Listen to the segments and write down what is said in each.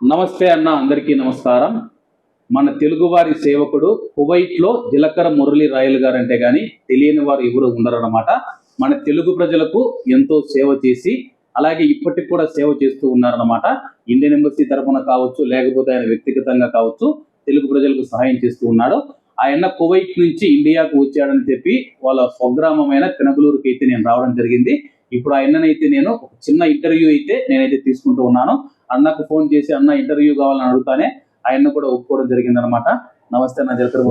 నమస్తే అన్న, అందరికీ నమస్కారం. మన తెలుగువారి సేవకుడు కువైట్లో జీలకర్ర మురళి రాయలు గారు అంటే కానీ తెలియని వారు ఎవరు ఉండరన్నమాట. మన తెలుగు ప్రజలకు ఎంతో సేవ చేసి అలాగే ఇప్పటికి కూడా సేవ చేస్తూ ఉన్నారన్నమాట. ఇండియన్ ఎంబసీ తరఫున కావచ్చు, లేకపోతే ఆయన వ్యక్తిగతంగా కావచ్చు, తెలుగు ప్రజలకు సహాయం చేస్తూ ఉన్నాడు. ఆయన కువైట్ నుంచి ఇండియాకు వచ్చాడని చెప్పి వాళ్ళ స్వగ్రామమైన కనగలూరుకి అయితే నేను రావడం జరిగింది. ఇప్పుడు ఆయననైతే నేను ఒక చిన్న ఇంటర్వ్యూ అయితే నేనైతే తీసుకుంటూ ఉన్నాను. అన్నకు ఫోన్ చేసి అన్న ఇంటర్వ్యూ కావాలని అడుగుతానే ఆయన కూడా ఒప్పుకోవడం జరిగింది అనమాట. నమస్తే అన్న జీలకర్ర.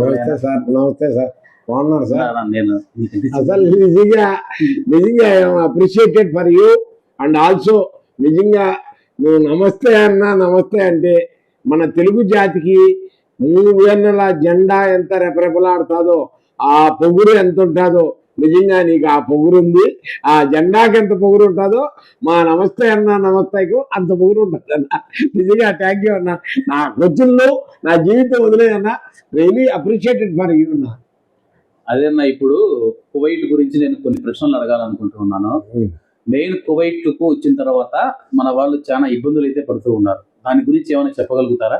నమస్తే సార్, బాగున్నారు సార్? నేను అసలు నిజంగా appreciated for you and also నిజంగా నువ్వు నమస్తే అన్నా నమస్తే అంటే మన తెలుగు జాతికి 3 వేల జెండా ఎంత రెపరెపలాడుతుందో, ఆ పొగురు ఎంత ఉంటుందో, నిజంగా నీకు ఆ పొగురు ఉంది. ఆ జెండాకి ఎంత పొగురు ఉంటుందో మా నమస్తే అన్న నమస్తేకు అంత పొగురు ఉంటుంది అన్న. నిజంగా థ్యాంక్ యూ అన్న. నా క్వశ్చన్లో నా జీవితం వదిలేదన్న. రియలీ అప్రిషియేటెడ్ ఫర్ యూ అన్న. అదేనా, ఇప్పుడు కువైట్ గురించి నేను కొన్ని ప్రశ్నలు అడగాలనుకుంటున్నాను. నేను కువైట్కు వచ్చిన తర్వాత మన వాళ్ళు చాలా ఇబ్బందులు అయితే పడుతూ ఉన్నారు. దాని గురించి ఏమైనా చెప్పగలుగుతారా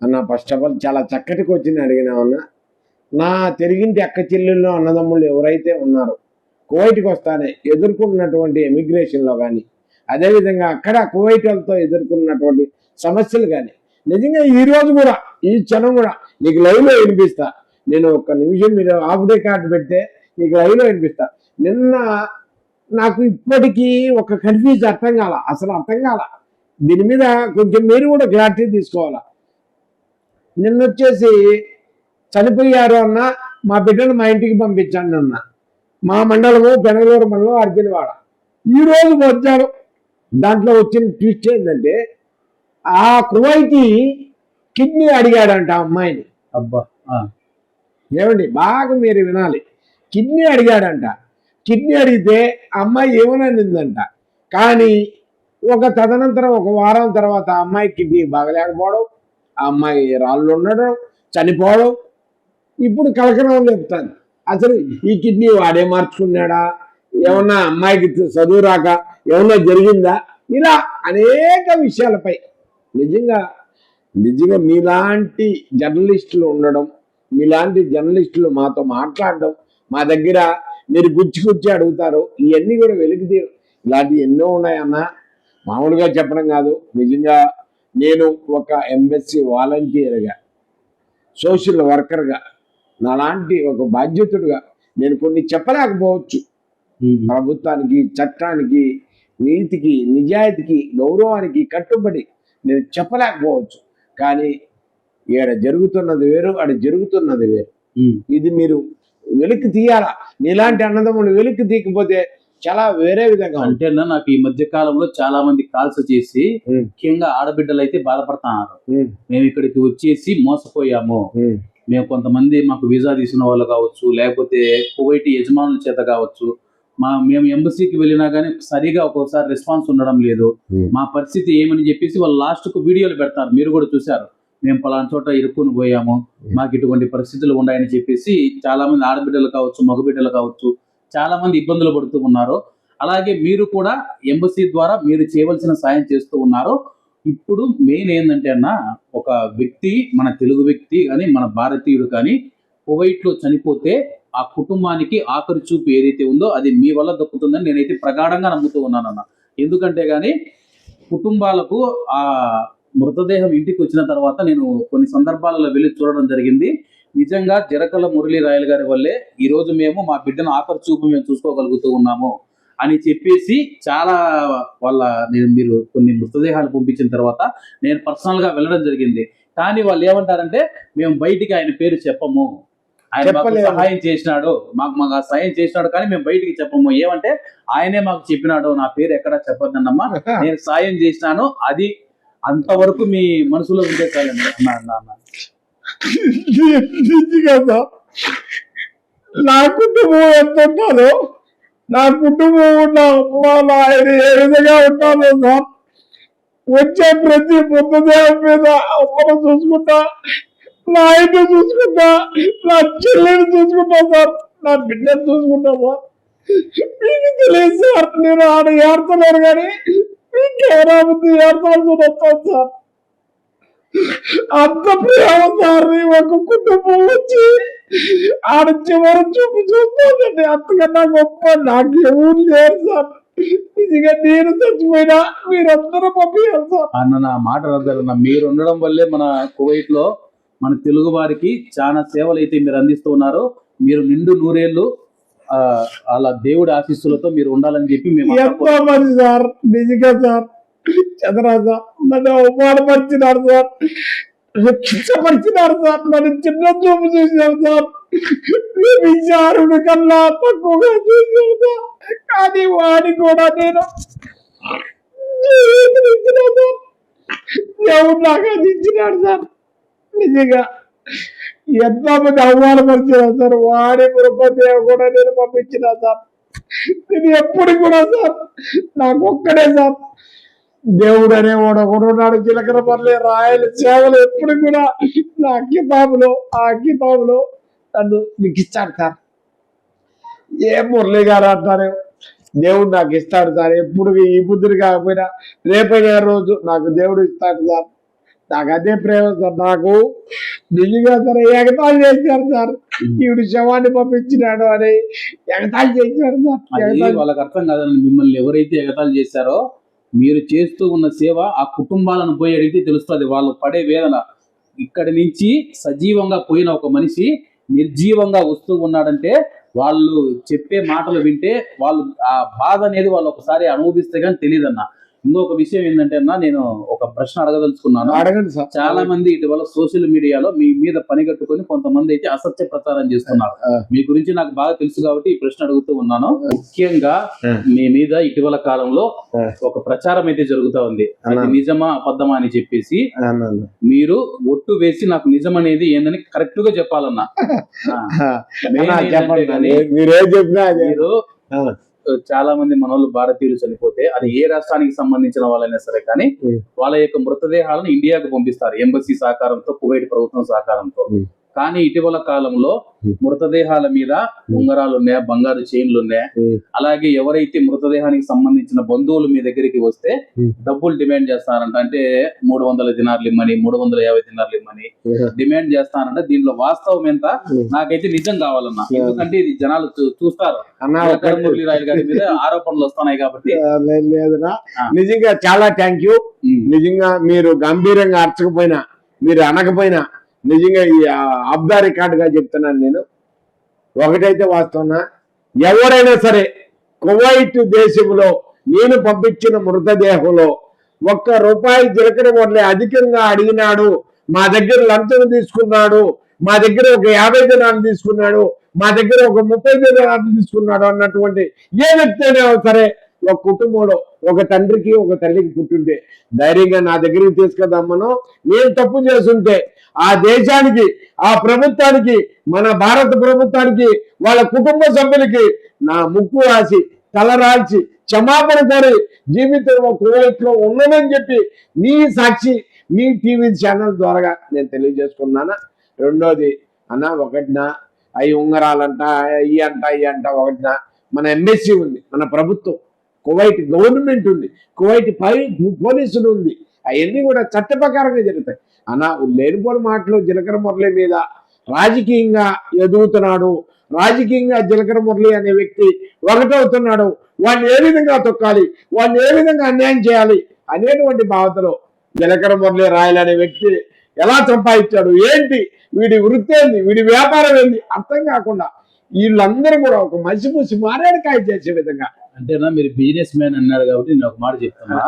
అన్న? ఫస్ట్ ఆఫ్ ఆల్ చాలా చక్కటి క్వశ్చన్ అడిగినామన్నా. నా తిరిగింటి అక్క చెల్లెళ్ళు అన్నదమ్ముళ్ళు ఎవరైతే ఉన్నారో కువైట్కి వస్తానే ఎదుర్కొన్నటువంటి ఎమిగ్రేషన్లో కానీ, అదేవిధంగా అక్కడ కువైట్ వాళ్ళతో ఎదుర్కొన్నటువంటి సమస్యలు కానీ, నిజంగా ఈరోజు కూడా ఈ క్షణం కూడా నీకు లైవ్లో వినిపిస్తా. నేను ఒక్క నిమిషం మీరు ఆఫ్ డే కార్డు పెడితే నీకు లైవ్లో వినిపిస్తా. నిన్న నాకు ఇప్పటికీ ఒక కన్ఫ్యూజ్ అర్థం కాల, అసలు అర్థం కాల. దీని మీద కొంచెం మీరు కూడా క్లారిటీ తీసుకోవాలా. నిన్న వచ్చేసి చనిపోయారు అన్న, మా బిడ్డను మా ఇంటికి పంపించండి అన్న. మా మండలము పెనగలూరు మండలం అర్జునవాడ. ఈరోజు మధ్యాహ్నం దాంట్లో వచ్చిన ట్విస్ట్ ఏంటంటే ఆ కువైటీ కిడ్నీ అడిగాడంట ఆ అమ్మాయిని. అబ్బా, ఏమండి బాగా మీరు వినాలి. కిడ్నీ అడిగాడంట. కిడ్నీ అడిగితే అమ్మాయి ఏమనిందంట. కానీ తదనంతరం ఒక వారం తర్వాత ఆ అమ్మాయి కిడ్నీ బాగలేకపోవడం, ఆ అమ్మాయి రాళ్ళు ఉండడం, చనిపోవడం. ఇప్పుడు కలకలం చెప్తాను. అసలు ఈ కిడ్నీ వాడే మార్చుకున్నాడా, ఏమన్నా అమ్మాయికి చదువు రాక ఏమన్నా జరిగిందా, ఇలా అనేక విషయాలపై నిజంగా మీలాంటి జర్నలిస్టులు ఉండడం, మీలాంటి జర్నలిస్టులు మాతో మాట్లాడడం, మా దగ్గర మీరు గుచ్చి అడుగుతారు, ఇవన్నీ కూడా వెలికి తీరు. ఇలాంటివి ఎన్నో ఉన్నాయన్న, మామూలుగా చెప్పడం కాదు. నిజంగా నేను ఒక ఎంబసీ వాలంటీర్గా, సోషల్ వర్కర్గా, నాలాంటి ఒక బాధ్యతుడిగా నేను కొన్ని చెప్పలేకపోవచ్చు. ప్రభుత్వానికి, చట్టానికి, నీతికి, నిజాయితీకి, గౌరవానికి కట్టుబడి నేను చెప్పలేకపోవచ్చు. కానీ ఈడ జరుగుతున్నది వేరు, ఆడ జరుగుతున్నది వేరు. ఇది మీరు వెలికి తీయాలా. నీలాంటి అన్నదమ్ములు వెలికి తీయకపోతే చాలా వేరే విధంగా అంటే నాకు ఈ మధ్య కాలంలో చాలా మంది కాల్స్ చేసి ముఖ్యంగా ఆడబిడ్డలు అయితే బాధపడుతున్నారు. మేము ఇక్కడికి వచ్చేసి మోసపోయాము, మేము కొంతమంది మాకు వీసా తీసుకున్న వాళ్ళు కావచ్చు, లేకపోతే కువైట్ యజమానుల చేత కావచ్చు, మేము ఎంబసీకి వెళ్ళినా కానీ సరిగా ఒక్కోసారి రెస్పాన్స్ ఉండడం లేదు, మా పరిస్థితి ఏమని చెప్పేసి వాళ్ళు లాస్ట్కు వీడియోలు పెడతారు. మీరు కూడా చూశారు, మేము పలానా చోట ఇరుక్కుని పోయాము, మాకు ఇటువంటి పరిస్థితులు ఉన్నాయని చెప్పేసి చాలా మంది ఆడబిడ్డలు కావచ్చు, మగబిడ్డలు కావచ్చు, చాలా మంది ఇబ్బందులు పడుతూ ఉన్నారు. అలాగే మీరు కూడా ఎంబసీ ద్వారా మీరు చేయవలసిన సాయం చేస్తూ ఉన్నారు. ఇప్పుడు మెయిన్ ఏంటంటే అన్న, ఒక వ్యక్తి, మన తెలుగు వ్యక్తి కానీ మన భారతీయుడు కానీ కువైట్లో చనిపోతే ఆ కుటుంబానికి ఆఖరి చూపు ఏదైతే ఉందో అది మీ వల్ల దక్కుతుందని నేనైతే ప్రగాఢంగా నమ్ముతూ ఉన్నాను అన్న. ఎందుకంటే కానీ కుటుంబాలకు ఆ మృతదేహం ఇంటికి వచ్చిన తర్వాత నేను కొన్ని సందర్భాలలో వెళ్ళి చూడడం జరిగింది. నిజంగా జీలకర్ర మురళి రాయలు గారి వల్లే ఈరోజు మేము మా బిడ్డను ఆఖరి చూపు మేము చూసుకోగలుగుతూ ఉన్నాము అని చెప్పేసి చాలా మీరు కొన్ని మృతదేహాలు పంపించిన తర్వాత నేను పర్సనల్గా వెళ్ళడం జరిగింది. కానీ వాళ్ళు ఏమంటారంటే, మేము బయటికి ఆయన పేరు చెప్పము, ఆయన మాకు సహాయం చేసినాడు, మాకు సహాయం చేసినాడు కానీ మేము బయటికి చెప్పము. ఏమంటే ఆయనే మాకు చెప్పినాడు, నా పేరు ఎక్కడా చెప్పొద్దన్నమ్మా, నేను సాయం చేసినాను, అది అంతవరకు మీ మనసులో ఉంటే చాలండి అన్న. నా కుటుంబం ఎంత ఉంటుందో, నా కుటుంబం ఉన్న ఆయన ఏ విధంగా ఉంటానో సార్. వచ్చే ప్రతి మృతదేహం మీద అమ్మను చూసుకుంటా, నా ఆయన చూసుకుంటా, నా చెల్లెని చూసుకుంటా సార్, నా బిడ్డను చూసుకుంటా సార్. మీకు తెలియదు సార్, నేను ఆడ ఏడుతున్నాను కానీ ఇంకేరాబుద్ది ఏర్పాటు వస్తాను సార్. అంత ప్రేమ సార్ ఒక కుటుంబం వచ్చి ఆడ చివరి చూపు చూస్తుందండి. అంతకన్నా గొప్ప నాకు ఎవరు లేరు సార్. నిజంగా నేను చచ్చిపోయినా మీరందరూ పంపించారు సార్. అన్న నా మాట రద్దన్న, మీరు ఉండడం వల్లే మన కువైట్ లో మన తెలుగు వారికి చాలా సేవలు అయితే మీరు అందిస్తూ ఉన్నారు. మీరు నిండు నూరేళ్లు అలా దేవుడి ఆశీస్సులతో మీరు ఉండాలని చెప్పి మేము ఎంతో మంది సార్. నిజంగా సార్ చంద్రరాజ నన్ను అవమానపరిచినారు సార్, కించపరిచినారు సార్, నన్ను చిన్న చూపు చూసినారు సార్, విచారుడు కన్నా తక్కువగా చూసినారు సార్. కానీ వాడి కూడా నేను దేవుడు నాకు అందించినాడు సార్. నిజంగా ఎంతో మంది అవమానపరిచినారు సార్. వాడి కృపదేవ కూడా నేను పంపించిన సార్. నేను ఎప్పుడు కూడా సార్ నాకు ఒక్కడే సార్ దేవుడు అనేవాడు ఒకడు నాడు జీలకర్ర పర్లే రాయల సేవలు ఎప్పుడు కూడా నా ఆ కితాబులో నన్ను లిఖిస్తాడు సార్. ఏ మురళి గారు అంటారు దేవుడు నాకు ఇస్తాడు సార్. ఎప్పుడు ఈ బుద్ధుడు కాకపోయినా రేపైన రోజు నాకు దేవుడు ఇస్తాడు సార్. నాకు అదే ప్రేమ సార్. నాకు నిజంగా సార్ ఎగతాళి చేశారు సార్. ఈవిడ శవాన్ని పంపించినాడు అని ఎగతాళి చేశారు సార్. వాళ్ళకి అర్థం కాదండి, మిమ్మల్ని ఎవరైతే ఎగతాళి చేశారో మీరు చేస్తూ ఉన్న సేవ ఆ కుటుంబాలను పోయి అడిగితే తెలుస్తుంది వాళ్ళు పడే వేదన. ఇక్కడి నుంచి సజీవంగా పోయిన ఒక మనిషి నిర్జీవంగా వస్తూ ఉన్నాడంటే వాళ్ళు చెప్పే మాటలు వింటే వాళ్ళు ఆ బాధ అనేది వాళ్ళు ఒకసారి అనుభవిస్తే కానీ తెలియదన్న. ఇంకొక విషయం ఏంటంటే అన్న, నేను ఒక ప్రశ్న అడగదలుచుకున్నాను. అడగండి సార్. చాలా మంది ఇటీవల సోషల్ మీడియాలో మీ మీద పని కట్టుకొని కొంతమంది అయితే అసత్య ప్రచారం చేస్తున్నారు. మీ గురించి నాకు బాగా తెలుసు కాబట్టి ఈ ప్రశ్న అడుగుతూ ఉన్నాను. ముఖ్యంగా మీ మీద ఇటీవల కాలంలో ఒక ప్రచారం అయితే జరుగుతా ఉంది. అది నిజమా అబద్ధమా అని చెప్పేసి మీరు ఒట్టు వేసి నాకు నిజం అనేది ఏందని కరెక్ట్ గా చెప్పాలన్నా. మీరు చాలా మంది మనోళ్ళు భారతీయులు చనిపోతే అది ఏ రాష్ట్రానికి సంబంధించిన వాళ్ళైనా సరే కానీ వాళ్ళ యొక్క మృతదేహాలను ఇండియాకు పంపిస్తారు ఎంబసీ సహకారంతో, కువైట్ ప్రభుత్వం సహకారంతో. కానీ ఇటీవల కాలంలో మృతదేహాల మీద ఉంగరాలు ఉన్నాయా, బంగారు చైన్లు ఉన్నాయా, అలాగే ఎవరైతే మృతదేహానికి సంబంధించిన బంధువులు మీ దగ్గరికి వస్తే డబ్బులు డిమాండ్ చేస్తారంట. అంటే 300 దినార్లు ఇమ్మని, 350 దినార్లు ఇమ్మని డిమాండ్ చేస్తానంట. దీంట్లో వాస్తవం ఎంత నాకైతే నిజం కావాలన్నా. ఎందుకంటే ఇది జనాలు చూస్తారు, మురళీ రాయల్ గారి మీద ఆరోపణలు వస్తున్నాయి కాబట్టి. నిజంగా చాలా థ్యాంక్ యూ. నిజంగా మీరు గంభీరంగా అర్చకపోయినా, మీరు అనకపోయినా, నిజంగా ఈ అబ్దా రికార్డుగా చెప్తున్నాను నేను. ఒకటైతే వాస్తవం, ఎవరైనా సరే కువైట్ దేశంలో నేను పంపించిన మృతదేహంలో ₹1 జీలకర్ర వడ్లే అధికంగా అడిగినాడు, మా దగ్గర లంచం తీసుకున్నాడు, మా దగ్గర ఒక 50 దినాలు తీసుకున్నాడు, మా దగ్గర ఒక 30 దినాలు తీసుకున్నాడు అన్నటువంటి ఏ వ్యక్తి అయినా సరే, ఒక కుటుంబంలో ఒక తండ్రికి ఒక తల్లికి పుట్టుంటే ధైర్యంగా నా దగ్గరికి తీసుకెళ్దామను. నేను తప్పు చేస్తుంటే ఆ దేశానికి, ఆ ప్రభుత్వానికి, మన భారత ప్రభుత్వానికి, వాళ్ళ కుటుంబ సభ్యులకి నా ముక్కు రాసి తలరాల్చి క్షమాపణ కోరి జీవితంలో కువైట్ లో ఉన్నదని చెప్పి మీ సాక్షి, మీ టీవీ ఛానల్ ద్వారా నేను తెలియజేసుకున్నాను. రెండోది అన్న, ఒకటినా అవి ఉంగరాలంట, అయ్యి అంట ఒకటినా మన ఎంబసీ ఉంది, మన ప్రభుత్వం, కువైట్ గవర్నమెంట్ ఉంది, కువైట్ పోలీసులు ఉంది, అవన్నీ కూడా చట్ట ప్రకారంగా జరుగుతాయి. అన్న లేనిపోని మాటలు జీలకర్ర మురళి మీద రాజకీయంగా ఎదుగుతున్నాడు, రాజకీయంగా జీలకర్ర మురళి అనే వ్యక్తి ఒకటవుతున్నాడు, వాడిని ఏ విధంగా తొక్కాలి, వాడిని ఏ విధంగా అన్యాయం చేయాలి అనేటువంటి భావతలో జీలకర్ర మురళి రాయల్ అనే వ్యక్తి ఎలా సంపాదించాడు, ఏంటి వీడి వృత్తి ఏంది, వీడి వ్యాపారం ఏంది అర్థం కాకుండా వీళ్ళందరూ కూడా ఒక మసిపూసి మారేడుకాయ చేసే విధంగా. అంటేనా మీరు బిజినెస్ మ్యాన్ అన్నాడు కాబట్టి నేను ఒక మాట చెప్తున్నా.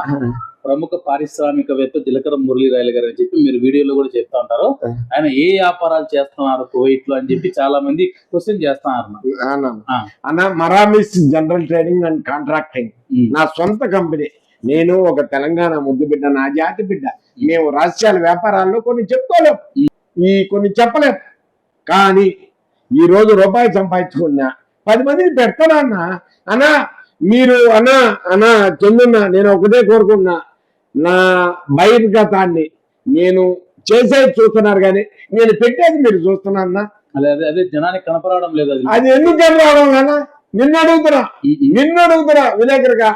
ప్రముఖ పారిశ్రామికవేత్త జీలకర్ర మురళీ రాయల్ గారు అని చెప్పి మీరు వీడియోలో కూడా చెప్తా ఉంటారు. ఆయన ఏ వ్యాపారాలు చేస్తున్నారు కువైట్ లో అని చెప్పి చాలా మంది క్వశ్చన్ చేస్తున్నారు. అన్న మరామిస్ జనరల్ ట్రేడింగ్ అండ్ కాంట్రాక్టింగ్ నా సొంత కంపెనీ. నేను ఒక తెలంగాణ ముద్దు బిడ్డ, నా జాతి బిడ్డ. మేము రాష్ట్రాల వ్యాపారాల్లో కొన్ని చెప్పుకోలేం, కొన్ని చెప్పలేం. కానీ ఈ రోజు రూపాయి సంపాదించుకున్నా 10 మందిని పెడతానా అన్న. మీరు అన్నా చెందున్నా, నేను ఒకటే కోరుకున్నా, నా బహిర్గతాన్ని నేను చేసేది చూస్తున్నారు కానీ నేను పెట్టేది మీరు చూస్తున్నా. అదే జనానికి కనపడడం లేదు. అది ఎందుకు కనపడడం అన్నా? నిన్ను అడుగుతున్నా విలేకరుగా,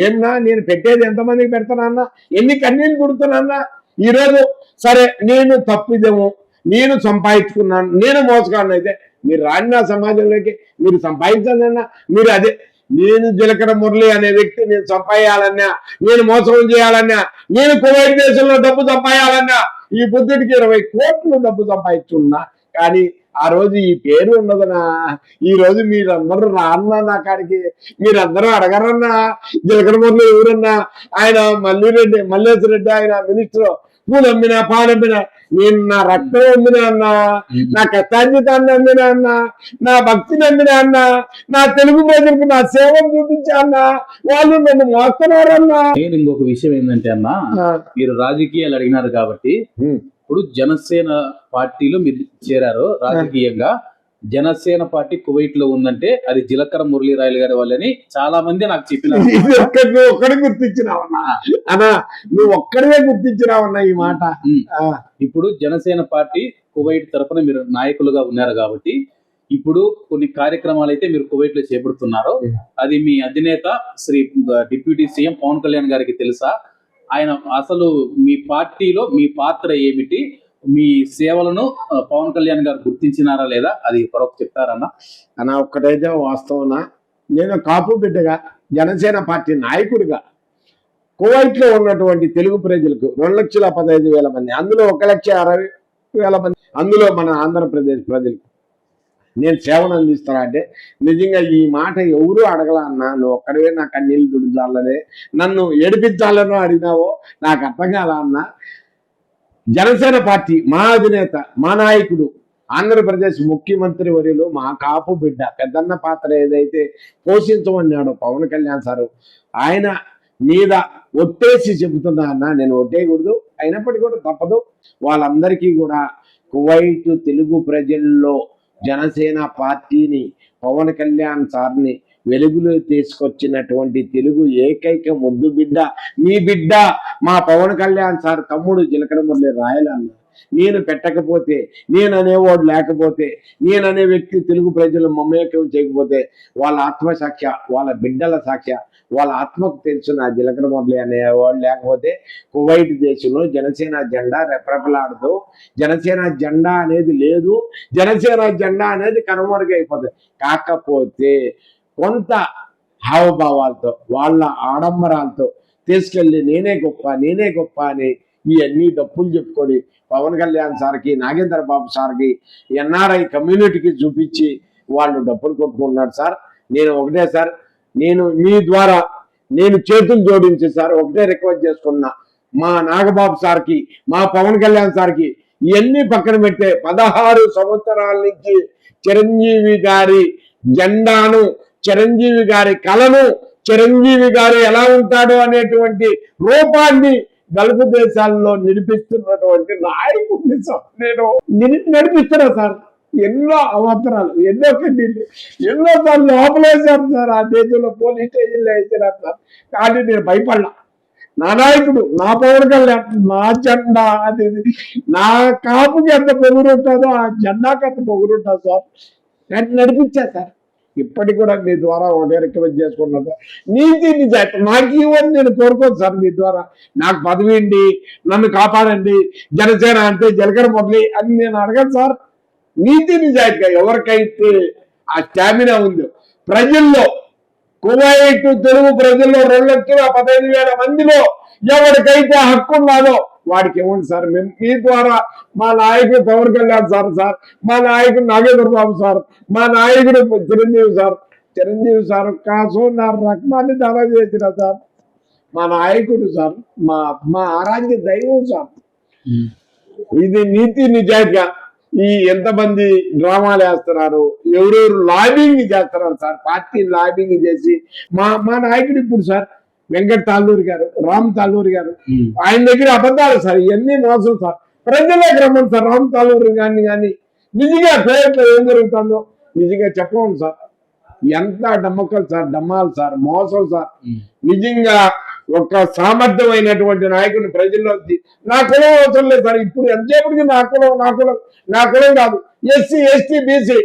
ఏమన్నా నేను పెట్టేది ఎంతమందికి పెడతానన్నా, ఎన్ని కన్నీళ్ళు కుడుతున్నానా? ఈరోజు సరే నేను తప్పిదేమో, నేను సంపాదించుకున్నాను, నేను మోసగాడిని అయితే మీరు రాడిన సమాజంలోకి మీరు సంపాదించాలన్నా, మీరు అదే నేను జీలకర్ర మురళి అనే వ్యక్తి నేను సంపాదించాలన్నా, నేను మోసం చేయాలన్నా, నేను కువైట్ దేశంలో డబ్బు సంపాదించాలన్నా ఈ బుద్ధుడికి 20 కోట్లు డబ్బు సంపాదించున్నా, కానీ ఆ రోజు ఈ పేరు ఉండదనా. ఈ రోజు మీరందరూ రాన్నా నా కాడికి, మీరందరూ అడగరన్నా జీలకర్ర మురళి ఎవరన్నా, ఆయన మల్లేశ్వర రెడ్డి ఆయన మినిస్టర్, పూలు అమ్మినా పాలు అమ్మినా, నేను నా రక్తం అమ్మినా అన్నా, నా కష్టార్జితాన్ని అమ్మినా అన్నా, నా భక్తిని అమ్మినా అన్నా, నా తెలుగు ప్రజలకు నా సేవను చూపించా అన్నా, వాళ్ళు నన్ను మోస్తున్నారన్నా. నేను ఇంకొక విషయం ఏంటంటే అన్న, మీరు రాజకీయాలు అడిగినారు కాబట్టి ఇప్పుడు జనసేన పార్టీలో మీరు చేరారు రాజకీయంగా. జనసేన పార్టీ కువైట్ లో ఉందంటే అది జీలకర్ర మురళీ రాయలు గారి వాళ్ళని చాలా మంది నాకు చెప్పినారు. నువ్వు ఒక్కడే గుర్తించినావన్నా అన్నా, నువ్వు ఒక్కడే గుర్తించినావన్నా ఈ మాట. ఇప్పుడు జనసేన పార్టీ కువైట్ తరఫున మీరు నాయకులుగా ఉన్నారు కాబట్టి ఇప్పుడు కొన్ని కార్యక్రమాలు అయితే మీరు కువైట్ లో చేపడుతున్నారు. అది మీ అధినేత శ్రీ డిప్యూటీ సీఎం పవన్ కళ్యాణ్ గారికి తెలుసా? ఆయన అసలు మీ పార్టీలో మీ పాత్ర ఏమిటి, మీ సేవలను పవన్ కళ్యాణ్ గారు గుర్తించినారా లేదా, అది కొరకు చెప్తారన్నా? అన్న ఒక్కటైతే వాస్తవనా, నేను కాపు బిడ్డగా జనసేన పార్టీ నాయకుడిగా కువైట్ లో ఉన్నటువంటి తెలుగు ప్రజలకు 2,15,000 మంది, అందులో 1,60,000 మంది, అందులో మన ఆంధ్రప్రదేశ్ ప్రజలకు నేను సేవను అందిస్తాను. అంటే నిజంగా ఈ మాట ఎవరు అడగలా అన్నా, నువ్వు ఒక్కడే నా కన్నీళ్ళు దుడిచాలనే, నన్ను ఏడిపించాలనో అడిగినావో నాకు అర్థం కాలా అన్నా. జనసేన పార్టీ మా అధినేత, మా నాయకుడు, ఆంధ్రప్రదేశ్ ముఖ్యమంత్రి వర్యులు, మా కాపు బిడ్డ పెద్దన్న పాత్ర ఏదైతే పోషించమన్నాడో పవన్ కళ్యాణ్ సారు, ఆయన మీద ఒట్టేసి చెబుతున్నా అన్న, నేను ఒట్టేయకూడదు, అయినప్పటికీ కూడా తప్పదు. వాళ్ళందరికీ కూడా కువైట్ తెలుగు ప్రజల్లో జనసేన పార్టీని, పవన్ కళ్యాణ్ సార్ని వెలుగులో తీసుకొచ్చినటువంటి తెలుగు ఏకైక ముద్దు బిడ్డ మీ బిడ్డ మా పవన్ కళ్యాణ్ సార్ తమ్ముడు జీలకర్ర మురళి రాయలన్న. నేను పెట్టకపోతే, నేను అనేవాడు లేకపోతే, నేను అనే వ్యక్తి తెలుగు ప్రజలు మమేకం చేయకపోతే, వాళ్ళ ఆత్మసాక్ష్య, వాళ్ళ బిడ్డల సాక్ష్య, వాళ్ళ ఆత్మకు తెలుసు నా జీలకర్ర మురళి అనేవాడు లేకపోతే కువైట్ దేశంలో జనసేన జెండా రెపరెపలాడుతూ, జనసేన జెండా అనేది లేదు, జనసేన జెండా అనేది కనుమరుగైపోతుంది. కాకపోతే కొంత హావభావాలతో, వాళ్ళ ఆడంబరాలతో తీసుకెళ్ళి నేనే గొప్ప అని ఇవన్నీ డప్పులు చెప్పుకొని పవన్ కళ్యాణ్ సార్కి, నాగేంద్ర బాబు సార్కి, ఎన్ఆర్ఐ కమ్యూనిటీకి చూపించి వాళ్ళు డప్పులు కొట్టుకుంటున్నారు సార్. నేను ఒకటే సార్, నేను మీ ద్వారా నేను చేతులు జోడించి సార్ ఒకటే రిక్వెస్ట్ చేసుకున్నా, మా నాగబాబు సార్కి, మా పవన్ కళ్యాణ్ సార్కి ఇవన్నీ పక్కన పెడితే 16 సంవత్సరాల నుంచి చిరంజీవి గారి జెండాను, చిరంజీవి గారి కళను, చిరంజీవి గారు ఎలా ఉంటాడో అనేటువంటి రూపాన్ని గల్ఫ్ దేశాల్లో నిలిపిస్తున్నటువంటి నాయకుడిని సార్ నేను నడిపిస్తున్నా సార్. ఎన్నో అవసరాలు, ఎన్నో కన్నీళ్ళు, ఎన్నోసార్లు లోపలేశారు సార్. ఆ దేశంలో పోలీస్ స్టేషన్లో వేసినారు సార్. కానీ నేను భయపడ్డా. నా నాయకుడు, నా పవన్ కళ్యాణ్, నా జెండా అది నా కాపుకి ఎంత పొగురుంటుందో ఆ జెండాకి అంత పొగురుంటుంది సార్. నడిపించా సార్. ఇప్పటికి కూడా మీ ద్వారా ఒకటే రికమెండ్ చేసుకున్నా సార్. నీతి నిజాయితీ నాకు ఇవ్వని నేను కోరుకోను సార్. మీ ద్వారా నాకు పదవి అండి, నన్ను కాపాడండి, జనసేన అంటే జీలకర్ర మురళి అని నేను అడగను సార్. నీతి నిజాయితీగా ఎవరికైతే ఆ స్టామినా ఉందో ప్రజల్లో, కువైట్ తెలుగు ప్రజల్లో 2,15,000 మందిలో ఎవరికైతే హక్కు ఉన్నదో వాడికి ఇవ్వండి సార్. మేము మీ ద్వారా మా నాయకుడు పవన్ కళ్యాణ్ సార్, మా నాయకుడు నాగేంద్ర బాబు సార్, మా నాయకుడు చిరంజీవి సార్ కాసు నా రక్తాన్ని దానం చేసిన సార్, మా నాయకుడు సార్, మా ఆరాధ్య దైవం సార్. ఇది నీతి నిజాయితీగా ఈ ఎంతమంది డ్రామాలు వేస్తున్నారు, ఎవరెవరు లాబింగ్ చేస్తున్నారు సార్. పార్టీ లాబింగ్ చేసి మా నాయకుడు ఇప్పుడు సార్ వెంకట తాళ్ళూరి గారు, రామ్ తాళ్ళూరి గారు, ఆయన దగ్గర అబద్ధాలు సార్, ఇవన్నీ మోసం సార్. ప్రజలకు రమ్మని సార్ రామ్ తాళ్ళూరి కానీ నిజంగా పేరులో ఏం జరుగుతుందో నిజంగా చెప్పండి సార్. ఎంత డమ్మకలు సార్, డమ్మాలు సార్, మోసం సార్. నిజంగా ఒక సామర్థ్యమైనటువంటి నాయకుడిని ప్రజల్లో నా కులం అవసరం లేదు సార్. ఇప్పుడు ఎంతసేపటికి నా కులం కాదు, ఎస్సీ ఎస్టీ బీసీ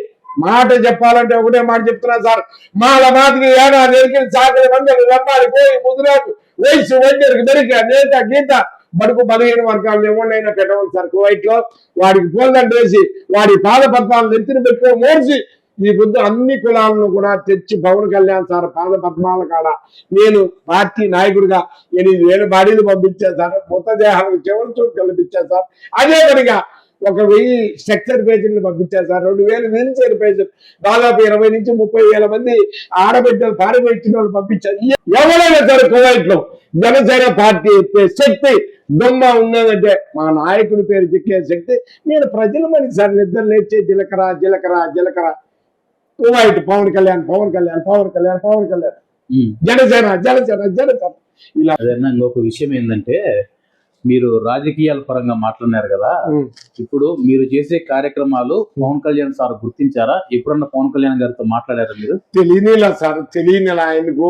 మాట చెప్పాలంటే ఒకటే మాట చెప్తున్నా సార్. మాల మాదికి ఏడాది సాగరి మందరి రమ్మాలి పోయి ముదురాకు వయసు వైద్యుడికి దొరికా నేత గీత బడుకు 15 వర్గాలు ఎవరినైనా పెట్టవాలి సార్ కువైట్ లో. వాడికి పూలదండేసి వాడి పాద పద్మాలను నెత్తిన పెట్టుకో మోర్చి ఈ బుద్ధి అన్ని కులాలను కూడా తెచ్చి పవన్ కళ్యాణ్ సార్ పాద పద్మాల కాడ నేను పార్టీ నాయకుడిగా 8,000 బాడీలు పంపించాను సార్. మృతదేహాలకు చివరి చూపు కల్పించాను సార్. అదే పనిగా 1,000 స్ట్రక్చర్ పేజీలు పంపించారు సార్. 2,000 వీల్ చైర్ పేజీలు, దాదాపు 20 నుంచి 30,000 మంది ఆడబిడ్డలు పారిపోయిన వాళ్ళు పంపించారు. ఎవరైనా సరే కువైట్ లో జనసేన పార్టీ ఎత్తే శక్తి దొమ్మ ఉన్నదంటే మా నాయకుడి పేరు చెక్కే శక్తి. నేను ప్రజల మనిషి సార్. నిద్ర లేచే జీలకర్ర జీలకర్ర జీలకర్ర కువైట్ పవన్ కళ్యాణ్ పవన్ కళ్యాణ్ పవన్ కళ్యాణ్ పవన్ కళ్యాణ్ జనసేన జనసేన జనసేన ఇలా. ఇంకొక విషయం ఏంటంటే మీరు రాజకీయాల పరంగా మాట్లాడినారు కదా, ఇప్పుడు మీరు చేసే కార్యక్రమాలు పవన్ కళ్యాణ్ సార్ గుర్తించారా? ఎప్పుడన్నా పవన్ కళ్యాణ్ గారితో మాట్లాడారా మీరు? తెలియనిలా సార్, తెలియనిలా. ఆయనకు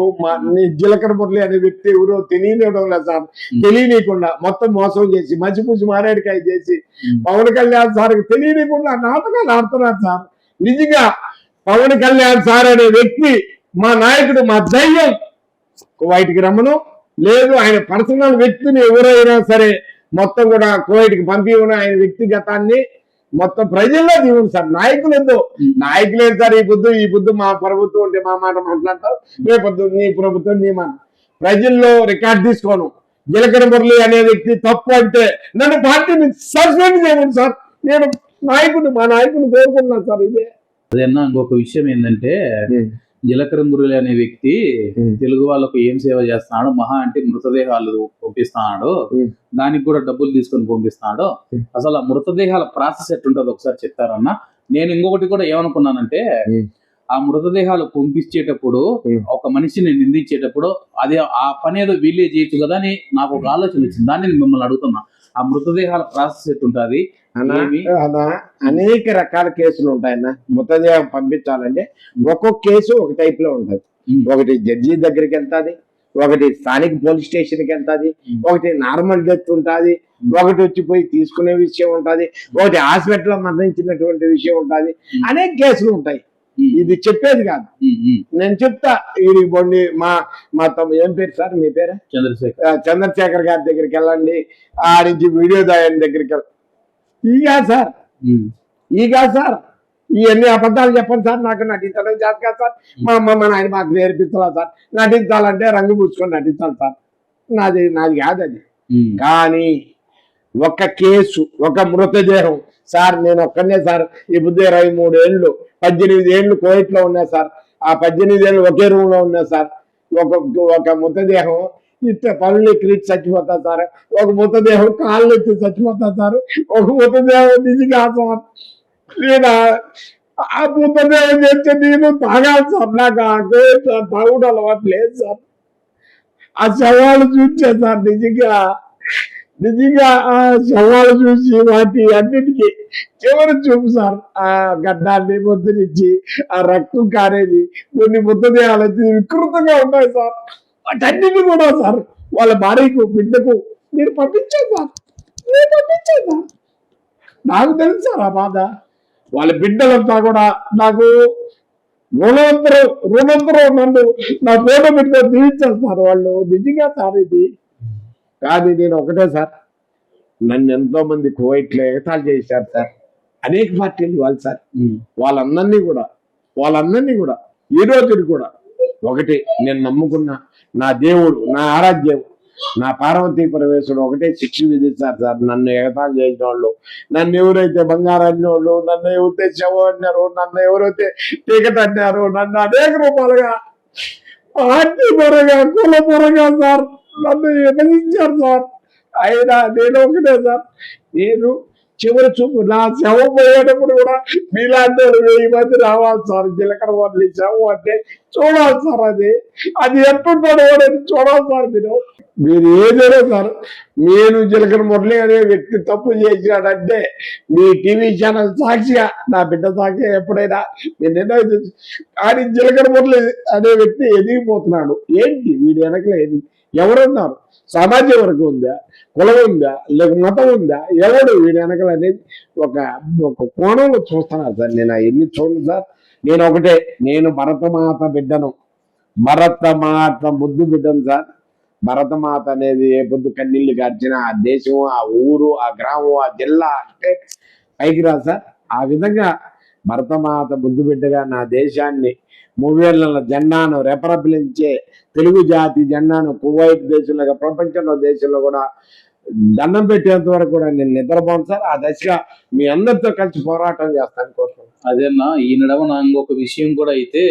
జీలకర్ర మురళి అనే వ్యక్తి ఎవరో తెలియనివ్వడం లేదు సార్. తెలియనియకుండా మొత్తం మోసం చేసి మసిపూసి మారేడుకాయ చేసి పవన్ కళ్యాణ్ సార్కి తెలియనియకుండా నాటకాలు ఆడుతున్నారు సార్. నిజంగా పవన్ కళ్యాణ్ సార్ అనే వ్యక్తి మా నాయకుడు, మా ధైర్యం. కువైట్కి రమ్మను లేదు, ఆయన పర్సనల్ వ్యక్తిని ఎవరైనా సరే మొత్తం కూడా కువైట్కి పంపివును. ఆయన వ్యక్తిగతాన్ని మొత్తం ప్రజల్లో దిగును సార్. నాయకులేదో నాయకులేదు సార్. ఈ బుద్ధు మా ప్రభుత్వం ఉంటే మా మాట మాట్లాడతారు, రేపొద్దు నీ ప్రభుత్వం నీ మాట. ప్రజల్లో రికార్డ్ తీసుకోను. జీలకర్ర మురళి అనే వ్యక్తి తప్పు అంటే నన్ను పార్టీని సస్పెండ్ చేయను సార్. నేను నాయకుడు, మా నాయకుడిని కోరుకున్నాను సార్. ఇదే అదేనా ఇంకొక విషయం ఏంటంటే జీలకర్ర మురళి అనే వ్యక్తి తెలుగు వాళ్ళకు ఏం సేవ చేస్తున్నాడు? మహా అంటే మృతదేహాలు పంపిస్తున్నాడు, దానికి కూడా డబ్బులు తీసుకొని పంపిస్తున్నాడు. అసలు ఆ మృతదేహాల ప్రాసెస్ ఎట్టుంటది ఒకసారి చెప్తారన్నా? నేను ఇంకొకటి కూడా ఏమనుకున్నానంటే, ఆ మృతదేహాలు పంపించేటప్పుడు ఒక మనిషిని నిందించేటప్పుడు అది ఆ పని ఏదో వీళ్ళే చేయొచ్చు కదా అని నాకు ఒక ఆలోచన వచ్చింది. దాన్ని నేను మిమ్మల్ని అడుగుతున్నా, ఆ మృతదేహాల ప్రాసెస్ ఎట్టుంటది? అనేక రకాల కేసులు ఉంటాయన్న. మృతదేహం పంపించాలంటే ఒక్కొక్క కేసు ఒక టైప్ లో ఉంటది. ఒకటి జడ్జి దగ్గరికి వెళ్తాది, ఒకటి స్థానిక పోలీస్ స్టేషన్కి వెళ్తాది, ఒకటి నార్మల్ డెత్ ఉంటుంది, ఒకటి వచ్చిపోయి తీసుకునే విషయం ఉంటుంది, ఒకటి హాస్పిటల్లో మరణించినటువంటి విషయం ఉంటుంది. అనేక కేసులు ఉంటాయి. ఇది చెప్పేది కాదు, నేను చెప్తా. ఈ బండి మా ఏం పేరు సార్ మీ పేరు? చంద్రశేఖర్ గారి దగ్గరికి వెళ్ళండి, ఆ నుంచి వీడియో దాయని దగ్గరికి వెళ్ళండి. ఈగా సార్ ఇవన్నీ అబద్ధాలు చెప్పండి సార్. నాకు నటించడం చేత కాదు సార్. మా నాయన మాకు నేర్పిస్తున్నా సార్. నటించాలంటే రంగు పూసుకొని నటించాలి సార్. నాది కాదు అది. కానీ ఒక కేసు, ఒక మృతదేహం సార్. నేను ఒక్కనే సార్. ఈ బుద్ధి 23 ఏళ్ళు 18 ఏళ్ళు కువైట్ లో ఉన్నా సార్. ఆ 18 ఏళ్ళు ఒకే రూమ్ లో ఉన్నా సార్. ఒక మృతదేహం ఇట్లా పనులు ఎక్కి చచ్చిపోతా సార్. ఒక మృతదేహం కాళ్ళు ఎత్తి చచ్చిపోతా సార్. ఒక మృతదేహం నిజంగా సార్. నేను ఆ మృతదేహం చేస్తే నేను తాగాలి సార్. నాకు ఆ తాగుడు అలవాటు లేదు సార్. ఆ శవాలు చూసే సార్. నిజంగా ఆ శవాలు చూసి వాటి అన్నిటికీ చివరి చూపు సార్. ఆ గడ్డాన్ని ముద్దునిచ్చి ఆ రక్తం కారేది కొన్ని మృతదేహాలు అయితే వికృతంగా ఉంటాయి సార్. వాటన్నిటి కూడా సార్ వాళ్ళ భార్యకు బిడ్డకు నేను పంపించాను సార్. నాకు తెలుసు సార్ ఆ బాధ. వాళ్ళ బిడ్డలంతా కూడా నాకు రుణంతరం నన్ను నా ఫోటో పెట్టుకొని తీయించారు సార్ వాళ్ళు. నిజంగా సార్ ఇది కాదు. నేను ఒకటే సార్, నన్ను ఎంతో మంది కువైట్లో ఎగతాళి చేశారు సార్. అనేక పార్టీలు వాళ్ళు సార్. వాళ్ళందరినీ కూడా ఈ రోజుని కూడా ఒకటి నేను నమ్ముకున్న నా దేవుడు, నా ఆరాధ్యం, నా పార్వతీ పరమేశ్వరుడు ఒకటే శిక్ష విధిస్తారు సార్. నన్ను ఎగతాళి చేసిన వాళ్ళు, నన్ను ఎవరైతే బంగారం అన్నోళ్ళు, నన్ను ఎవరైతే శవం అన్నారు, నన్ను ఎవరైతే టికెట్ అన్నారు, నన్ను అనేక రూపాలుగా పార్టీ పరంగా కుల పరంగా సార్ నన్ను విభజించారు సార్. అయినా నేను ఒకటే సార్, నేను చివరి చూపు నా శవం పోయేటప్పుడు కూడా మీలాంటి 1000 మంది రావాలి సార్. జీలకర్ర మురళి శవం అంటే చూడాలి సార్. అది ఎట్టుంటాడో అనేది చూడాలి సార్. మీరు ఏదైనా సార్, నేను జీలకర్ర మురళి అనే వ్యక్తి తప్పు చేసినాడంటే మీ టీవీ ఛానల్ సాక్షిగా, నా బిడ్డ సాక్షిగా ఎప్పుడైనా నేను నిర్ణయం చేసి. కానీ జీలకర్ర మురళి అనే వ్యక్తి ఎదిగిపోతున్నాడు. ఏంటి వీడి వెనకలేదు? ఎవరున్నారు? సమాజం వరకు ఉందా, కులం ఉందా, లేక మతం ఉందా, ఎవడు వీడి వెనకలు అనేది ఒక కోణంలో చూస్తున్నాను సార్. నేను అవన్నీ చూడండి సార్. నేను ఒకటే, నేను భరతమాత బిడ్డను, భరతమాత ముద్దు బిడ్డను సార్. భరతమాత అనేది ఏ పొద్దు కన్నీళ్లు గార్చిన ఆ దేశం, ఆ ఊరు, ఆ గ్రామం, ఆ జిల్లా, స్టేట్ పైకి రా సార్. ఆ విధంగా భరతమాత ముద్దు బిడ్డగా నా దేశాన్ని మూవేళ్ల జెండాను రెపరెపలించే తెలుగు జాతి జెండాను కువైట్ దేశంలో, ప్రపంచంలో దేశంలో కూడా దండం పెట్టేంత వరకు కూడా నేను నిద్రపోను సార్. ఆ దశగా మీ అందరితో కలిసి పోరాటం చేస్తాను కోరుతున్నాను. అదేనా ఈ నడవన ఇంకొక విషయం కూడా అయితే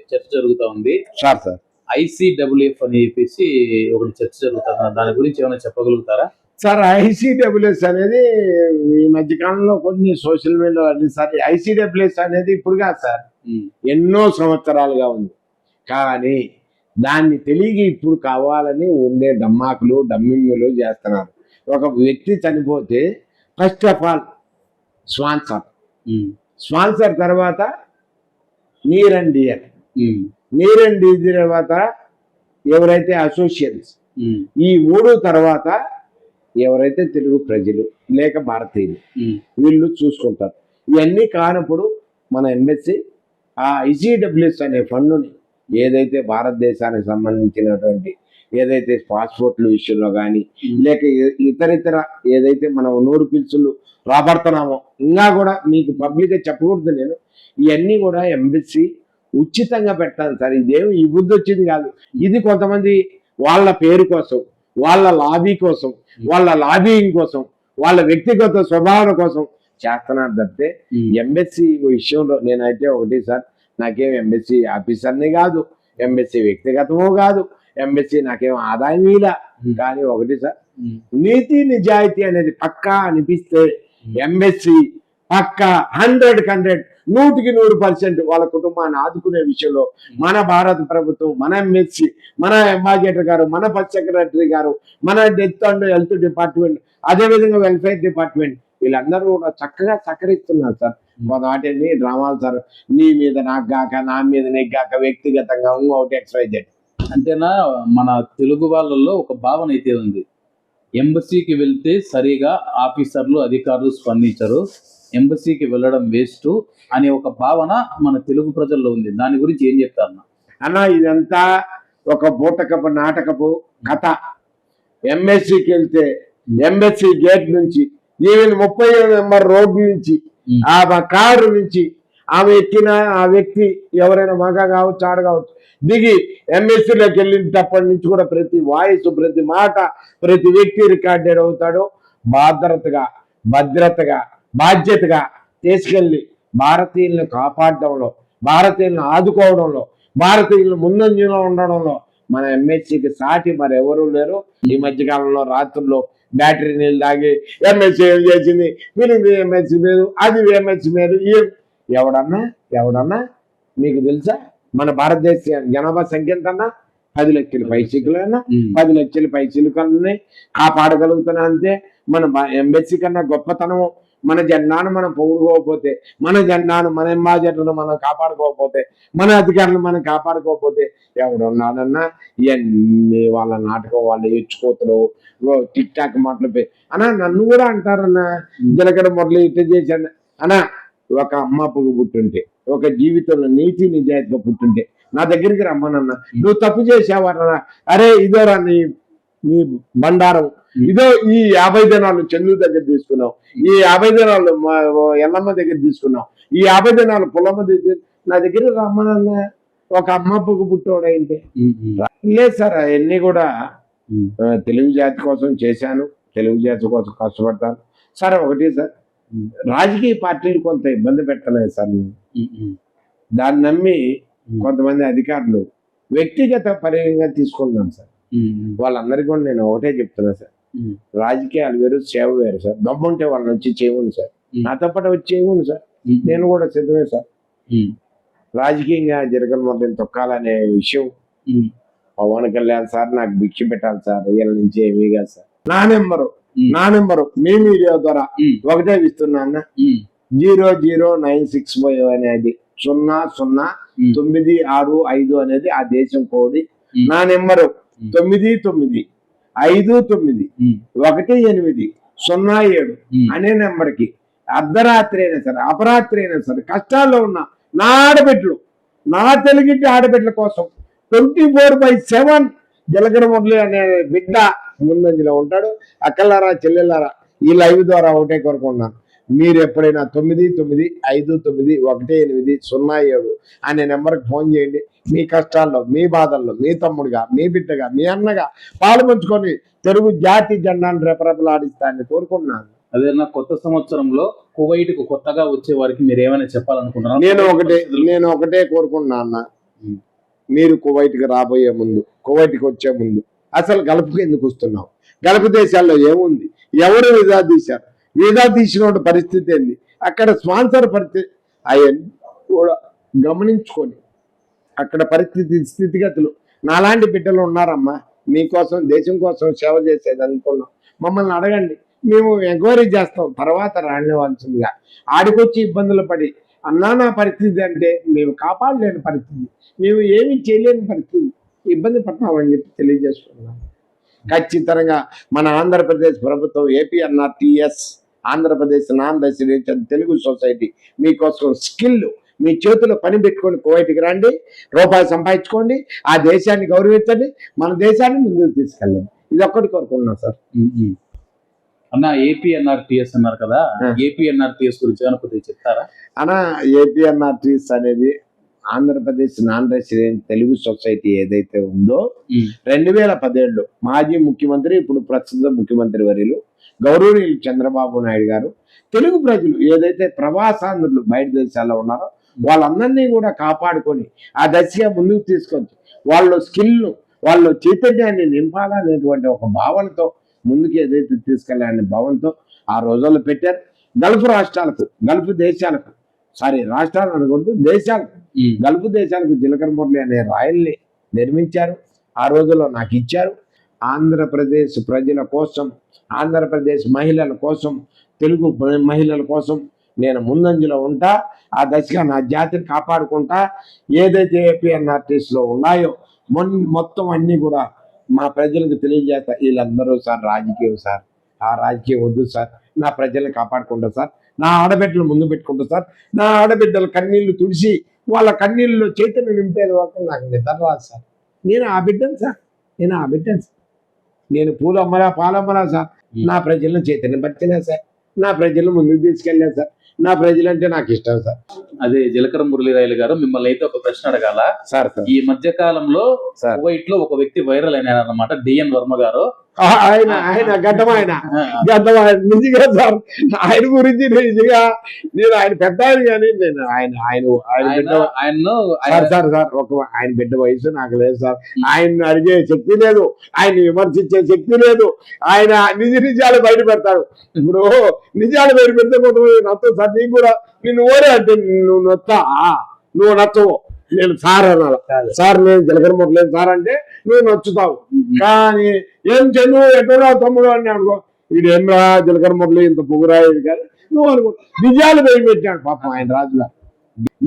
చర్చ జరుగుతా ఉంది సార్. ICWF అని చెప్పేసి ఒకటి చర్చ జరుగుతుంది, దాని గురించి ఏమైనా చెప్పగలుగుతారా? సార్ ICWS అనేది ఈ మధ్య కాలంలో కొన్ని సోషల్ మీడియా అది సార్. ICWS అనేది ఇప్పుడు కాదు సార్, ఎన్నో సంవత్సరాలుగా ఉంది. కానీ దాన్ని తెలియ ఇప్పుడు కావాలని ఉండే డమ్మాకులు డమ్మింగులు చేస్తున్నారు. ఒక వ్యక్తి చనిపోతే ఫస్ట్ ఆఫ్ ఆల్ స్పాన్సర్ తర్వాత నీర్ అండ్ డియర్ తర్వాత ఎవరైతే అసోసియేట్స్, ఈ మూడు తర్వాత ఎవరైతే తెలుగు ప్రజలు లేక భారతీయులు వీళ్ళు చూసుకుంటారు. ఇవన్నీ కానప్పుడు మన ఎంబెస్సీ ఆ ICWS అనే ఫండుని ఏదైతే భారతదేశానికి సంబంధించినటువంటి ఏదైతే పాస్పోర్ట్ల విషయంలో కానీ లేక ఇతర ఏదైతే మనం నూరు పిలుచులు రాబడుతున్నామో, ఇంకా కూడా మీకు పబ్లిక్గా చెప్పకూడదు నేను, ఇవన్నీ కూడా ఎంబెస్సీ ఉచితంగా పెట్టాలి సార్. ఇదేమి ఈ బుద్ధి వచ్చింది కాదు. ఇది కొంతమంది వాళ్ళ పేరు కోసం, వాళ్ళ లాబీ కోసం, వాళ్ళ లాబీయింగ్ కోసం, వాళ్ళ వ్యక్తిగత స్వభావం కోసం చేస్తున్నారు తప్పితే ఎంబెస్సీ విషయంలో నేనైతే ఒకటి సార్, నాకేం ఎంబెస్సీ ఆఫీసర్ని కాదు, ఎంబెస్సీ వ్యక్తిగతమో కాదు, ఎంబెస్సీ నాకేం ఆదాయం ఇలా. కానీ ఒకటి సార్, నీతి నిజాయితీ అనేది పక్కా అనిపిస్తే ఎంబెస్సీ పక్కా 100% 100% వాళ్ళ కుటుంబాన్ని ఆదుకునే విషయంలో మన భారత ప్రభుత్వం, మన ఎంబెస్సీ, మన అంబాసిడర్ గారు, మన ఫస్ట్ సెక్రటరీ గారు, మన డెత్ అండ్ హెల్త్ డిపార్ట్మెంట్, అదేవిధంగా వెల్ఫేర్ డిపార్ట్మెంట్ వీళ్ళందరూ కూడా చక్కగా సహకరిస్తున్నారు సార్. వాటిని డ్రామాలు సార్, నీ మీద నాకు గాక, నా మీద నీకు గాక, వ్యక్తిగతంగా ఇంకొకటి XYZ. అంతేనా? మన తెలుగు వాళ్ళల్లో ఒక భావన అయితే ఉంది, ఎంబసీకి వెళ్తే సరిగా ఆఫీసర్లు అధికారులు స్పందించరు, ఎంబసీకి వెళ్ళడం వేస్ట్ అనే ఒక భావన మన తెలుగు ప్రజల్లో ఉంది. దాని గురించి ఏం చెప్తారు అన్న? ఇదంతా ఒక బూటకపు నాటకపు కథ. ఎంబసీకి వెళ్తే ఎంబసీ గేట్ నుంచి ఈవెన్ 37 నెంబర్ రోడ్డు నుంచి ఆ కారు నుంచి ఆమె ఎక్కిన ఆ వ్యక్తి ఎవరైనా మగ కావచ్చు ఆడ కావచ్చు దిగి ఎంబసీలోకి వెళ్ళినప్పటి నుంచి కూడా ప్రతి వాయిస్, ప్రతి మాట, ప్రతి వ్యక్తి రికార్డెడ్ అవుతాడు. భద్రతగా బాధ్యతగా తీసుకెళ్లి భారతీయులను కాపాడడంలో, భారతీయులను ఆదుకోవడంలో, భారతీయులను ముందంజలో ఉండడంలో మన ఎంఎస్సీకి సాటి మరి ఎవరూ లేరు. ఈ మధ్యకాలంలో రాత్రుల్లో బ్యాటరీ నీళ్ళు తాగి ఎంఎస్సీ ఏం చేసింది, వీళ్ళకి ఎంఎస్సీ లేదు, అది ఎంఎస్సీ లేదు. ఎవడన్నా మీకు తెలుసా? మన భారతదేశ జనాభా సంఖ్య ఎంతన్నా? 10 లక్షల పైచిలుకలన్నా, 10 లక్షల పైచిలుకలని కాపాడగలుగుతున్నా అంతే. మన ఎంబెస్సీ కన్నా గొప్పతనం మన జెండాను మనం పొగుడుకోకపోతే, మన జెండాను, మన అంబాసిడర్ను మనం కాపాడుకోకపోతే, మన అధికారులు మనం కాపాడుకోకపోతే ఎవడున్నాడన్నా? ఇవన్నీ వాళ్ళ నాటకం, వాళ్ళ ఎచ్చుకోతలు, టిక్ టాక్ మాటలు అన్నా. నన్ను కూడా అంటారన్నా, జీలకర్ర మొదలు ఇట్లా చేశాను అన్నా. ఒక అమ్మ పొగు పుట్టుంటే, ఒక జీవితంలో నీతి నిజాయితీగా పుట్టుంటే నా దగ్గరికి రమ్మనన్నా. నువ్వు తప్పు చేసావన్నా, అరే ఇదోరా నీ బండారం, ఇదో ఈ 50 దినాలు చంద్రు దగ్గర తీసుకున్నావు, ఈ 50 దినాలు ఎల్లమ్మ దగ్గర తీసుకున్నావు, ఈ 50 దినాలు పుల్లమ్మ దగ్గర నా దగ్గర రమ్మనన్నా. ఒక అమ్మ పొగు పుట్టోడైంటే లేదు సార్. అవన్నీ కూడా తెలుగు జాతి కోసం చేశాను, తెలుగు జాతి కోసం కష్టపడతాను సార్. ఒకటి సార్, రాజకీయ పార్టీలు కొంత ఇబ్బంది పెట్టలేదు సార్. దాన్ని నమ్మి కొంతమంది అధికారులు వ్యక్తిగత పరంగా తీసుకున్నాను సార్. వాళ్ళందరికీ కూడా నేను ఒకటే చెప్తున్నా సార్, రాజకీయాలు వేరు, సేవ వేరు సార్. దమ్ముంటే వాళ్ళ నుంచి చేయవును సార్, నాతో పాటు వచ్చి చేయవును సార్. నేను కూడా సిద్ధమే సార్. రాజకీయంగా జరగని మొదలు తొక్కాలనే విషయం పవన్ కళ్యాణ్ సార్ నాకు భిక్ష పెట్టాలి సార్. వీళ్ళ నుంచి ఏమీ కాదు సార్. నా నెంబరు మీ మీడియా ద్వారా ఒకటే ఇస్తున్నా అన్న, 00965 అనేది 00965 అనేది ఆ దేశం కోడి. నా నెంబరు 99591807 అనే నెంబర్కి అర్ధరాత్రి అయినా సరే, అపరాత్రి అయినా సరే, కష్టాల్లో ఉన్న నా ఆడబిడ్డలు, నా తెలుగింటి ఆడబిడ్డల కోసం 24/7 జలగడ మురళి అనే బిడ్డ ముందంజలో ఉంటాడు. అక్కలారా చెల్లెలారా, ఈ లైవ్ ద్వారా ఒకటే కోరుకుంటున్నాను, మీరు ఎప్పుడైనా 99591807 అనే నెంబర్కి ఫోన్ చేయండి. మీ కష్టాల్లో, మీ బాధల్లో, మీ తమ్ముడుగా, మీ బిడ్డగా, మీ అన్నగా పాలు పంచుకొని తెలుగు జాతి జెండాను రెపరెపలాడిస్తానని కోరుకుంటున్నాను. అదే నా కొత్త సంవత్సరంలో కువైట్ కు కొత్తగా వచ్చే వారికి మీరు ఏమైనా చెప్పాలనుకుంటున్నారు? నేను ఒకటే కోరుకుంటున్నా అన్న, మీరు కువైట్కి రాబోయే ముందు, కువైట్కి వచ్చే ముందు అసలు గల్ఫ్కి ఎందుకు వస్తున్నాం? గల్ఫ్ దేశాల్లో ఏముంది? ఎవరు వీసా తీశారు? వీసా తీసిన పరిస్థితి ఏంది? అక్కడ స్పాన్సర్ పరిస్థితి అవన్నీ కూడా గమనించుకొని అక్కడ పరిస్థితి స్థితిగతులు, నాలాంటి బిడ్డలు ఉన్నారమ్మా, మీకోసం దేశం కోసం సేవ చేసేది అనుకున్నాం. మమ్మల్ని అడగండి, మేము ఎంక్వైరీ చేస్తాం, తర్వాత రానివ్వాల్సిందిగా. ఆడికొచ్చి ఇబ్బందులు పడి అన్నా నా పరిస్థితి అంటే మేము కాపాడలేని పరిస్థితి, మేము ఏమీ చేయలేని పరిస్థితి, ఇబ్బంది పడతామని చెప్పి తెలియజేస్తున్నాం. ఖచ్చితంగా మన ఆంధ్రప్రదేశ్ ప్రభుత్వం APNRTS Andhra Pradesh non residential Telugu society మీకోసం స్కిల్, మీ చేతిలో పని పెట్టుకొని కువైట్కి రండి, రూపాయి సంపాదించుకోండి, ఆ దేశాన్ని గౌరవించండి, మన దేశాన్ని ముందుకు తీసుకెళ్ళండి. ఇది ఒక్కటి కోరుకున్నాం సార్. అన్న APNRTS అన్నారు కదా, APNRTS గురించి ఏమైనా కొద్దిగా చెప్తారా అన్న? APNRTS అనేది Andhra Pradesh non resident Telugu society ఏదైతే ఉందో 2017 మాజీ ముఖ్యమంత్రి, ఇప్పుడు ప్రస్తుత ముఖ్యమంత్రి వర్యులు గౌరవనీయులు చంద్రబాబు నాయుడు గారు తెలుగు ప్రజలు ఏదైతే ప్రవాసాంధ్రులు బయట దేశాల్లో ఉన్నారో వాళ్ళందరినీ కూడా కాపాడుకొని ఆ దశగా ముందుకు తీసుకొచ్చి వాళ్ళ స్కిల్ను, వాళ్ళ చైతన్యాన్ని నింపాలనేటువంటి ఒక భావనతో ముందుకు ఏదైతే తీసుకెళ్ళాలనే భావనతో ఆ రోజుల్లో పెట్టారు. గల్ఫ్ రాష్ట్రాలకు, గల్ఫ్ దేశాలకు, రాష్ట్రాలు అనుకుంటూ దేశాలకు, గల్ఫ్ దేశాలకు జీలకర్ర మురళి అనే రాయల్ని నిర్మించారు. ఆ రోజుల్లో నాకు ఇచ్చారు. ఆంధ్రప్రదేశ్ ప్రజల కోసం, ఆంధ్రప్రదేశ్ మహిళల కోసం, తెలుగు మహిళల కోసం నేను ముందంజలో ఉంటా. ఆ దశగా నా జాతిని కాపాడుకుంటా. ఏదైతే APNRTSలో ఉన్నాయో మొత్తం అన్నీ కూడా మా ప్రజలకు తెలియజేస్తా. వీళ్ళందరూ సార్ రాజకీయం సార్, ఆ రాజకీయం వద్దు సార్, నా ప్రజల్ని కాపాడుకుంటా సార్, నా ఆడబిడ్డలు ముందు పెట్టుకుంటా సార్, నా ఆడబిడ్డల కన్నీళ్లు తుడిచి వాళ్ళ కన్నీళ్ళలో చైతన్యం నింపేది వరకు నాకు నిద్ర రాదు సార్. నేను ఆ బిడ్డను సార్, నేను పూలు అమ్మరా పాలమ్మరా సార్, నా ప్రజలను చైతన్యం పరిచినా సార్, నా ప్రజలను ముందుకు తీసుకెళ్ళా సార్, నా ప్రజలంటే నాకు ఇష్టం సార్. అదే జీలకర్ర మురళి రాయలు గారు, మిమ్మల్ని అయితే ఒక ప్రశ్న అడగాల సార్. ఈ మధ్య కాలంలో కువైట్ లో ఒక వ్యక్తి వైరల్ అయినారు అన్నమాట, DN వర్మ గారు. ఆయన గడ్డం నిజంగా సార్, ఆయన గురించి నిజంగా నేను ఆయన పెద్ద కానీ నేను ఆయన బిడ్డ వయసు నాకు లేదు సార్. ఆయన అడిగే శక్తి లేదు, ఆయన విమర్శించే శక్తి లేదు. ఆయన నిజాలు బయట పెడతాడు. ఇప్పుడు నిజాలు బయట పెడితే కొంతమంది నచ్చవు సార్. నీకు కూడా నిన్ను ఓరే అంటే నువ్వు నువ్వు నచ్చవు. నేను సార్ అన్నాడు, సార్ నేను జీలకర్ర మురళి సార్ అంటే నువ్వు నచ్చుతావు. కానీ ఏం చదువు ఎక్కడో తమ్ముడు అని అనుకో, వీడు ఏం రా జీలకర్ర మురళి ఇంత పొగురాయుడు కానీ నువ్వు అనుకో. నిజాలు పెట్టాడు పాపం ఆయన రాజుగా.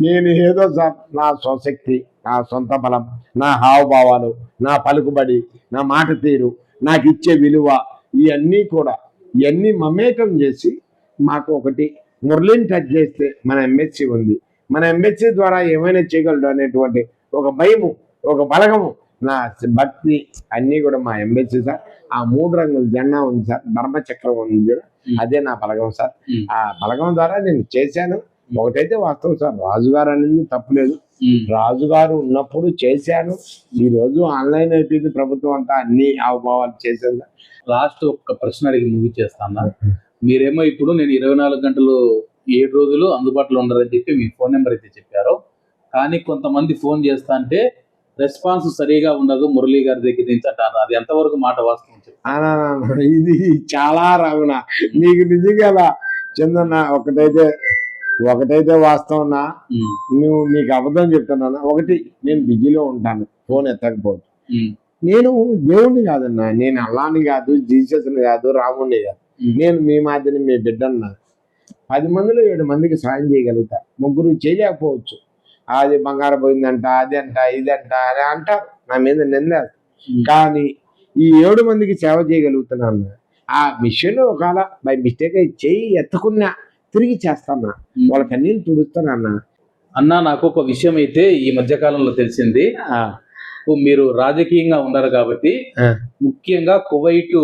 నేను ఏదో సార్ నా స్వశక్తి, నా సొంత బలం, నా హావభావాలు, నా పలుకుబడి, నా మాట తీరు, నాకు ఇచ్చే విలువ, ఇవన్నీ మమేకం చేసి మాకు ఒకటి మురళిని టచ్ చేస్తే మన MSc ఉంది, మన MSc ద్వారా ఏమైనా చేయగలడు అనేటువంటి ఒక భయము, ఒక బలగము, నా భక్తి అన్నీ కూడా మా MSc సార్. ఆ 3 రంగుల జెండా ఉంది సార్, ధర్మచక్రం ఉంది చూడ, అదే నా బలగం సార్. ఆ బలగం ద్వారా నేను చేశాను. ఒకటైతే వాస్తవం సార్, రాజుగారు అనేది తప్పులేదు, రాజుగారు ఉన్నప్పుడు చేశాను. ఈ రోజు ఆన్లైన్ అయిపోయింది, ప్రభుత్వం అంతా అన్ని హావభావాలు చేశాను. లాస్ట్ ఒక ప్రశ్న అడిగి ముగిచేస్తాను. మీరేమో ఇప్పుడు నేను 24 గంటలు 7 రోజులు అందుబాటులో ఉండరని చెప్పి మీ ఫోన్ నెంబర్ అయితే చెప్పారు. కానీ కొంతమంది ఫోన్ చేస్తా అంటే రెస్పాన్స్ సరిగా ఉండదు మురళి గారి దగ్గర నుంచి అంటారు. అది ఎంతవరకు మాట వాస్తవం? ఇది చాలా రావునా నీకు నిజంగా చందన్న. ఒకటైతే వాస్తవం, నీకు అబద్ధం చెప్తున్నా. ఒకటి, నేను బిజీలో ఉంటాను, ఫోన్ ఎత్తకపోవచ్చు. నేను దేవుణ్ణి కాదన్నా, నేను అల్లాని కాదు, జీసస్ని కాదు, రాముణ్ణి కాదు. నేను మీ మాదిరి మీ బిడ్డన్నా. 10 మందిలో 7 మందికి సాయం చేయగలుగుతా, 3 చేయలేకపోవచ్చు. అది బంగారం పోయిందంట, అది అంట, ఇదంట అని అంటారు, నా మీద నిందారు. కానీ ఈ 7 మందికి సేవ చేయగలుగుతున్నాను. ఆ విషయంలో ఒకవేళ బై మిస్టేక్ చేయి ఎత్తకున్నా తిరిగి చేస్తానా, వాళ్ళ కన్నీళ్ళు తుడుస్తానన్నా. అన్న నాకు ఒక విషయం అయితే ఈ మధ్య కాలంలో తెలిసింది. ఆ, మీరు రాజకీయంగా ఉన్నారు కాబట్టి ఆ, ముఖ్యంగా కువైట్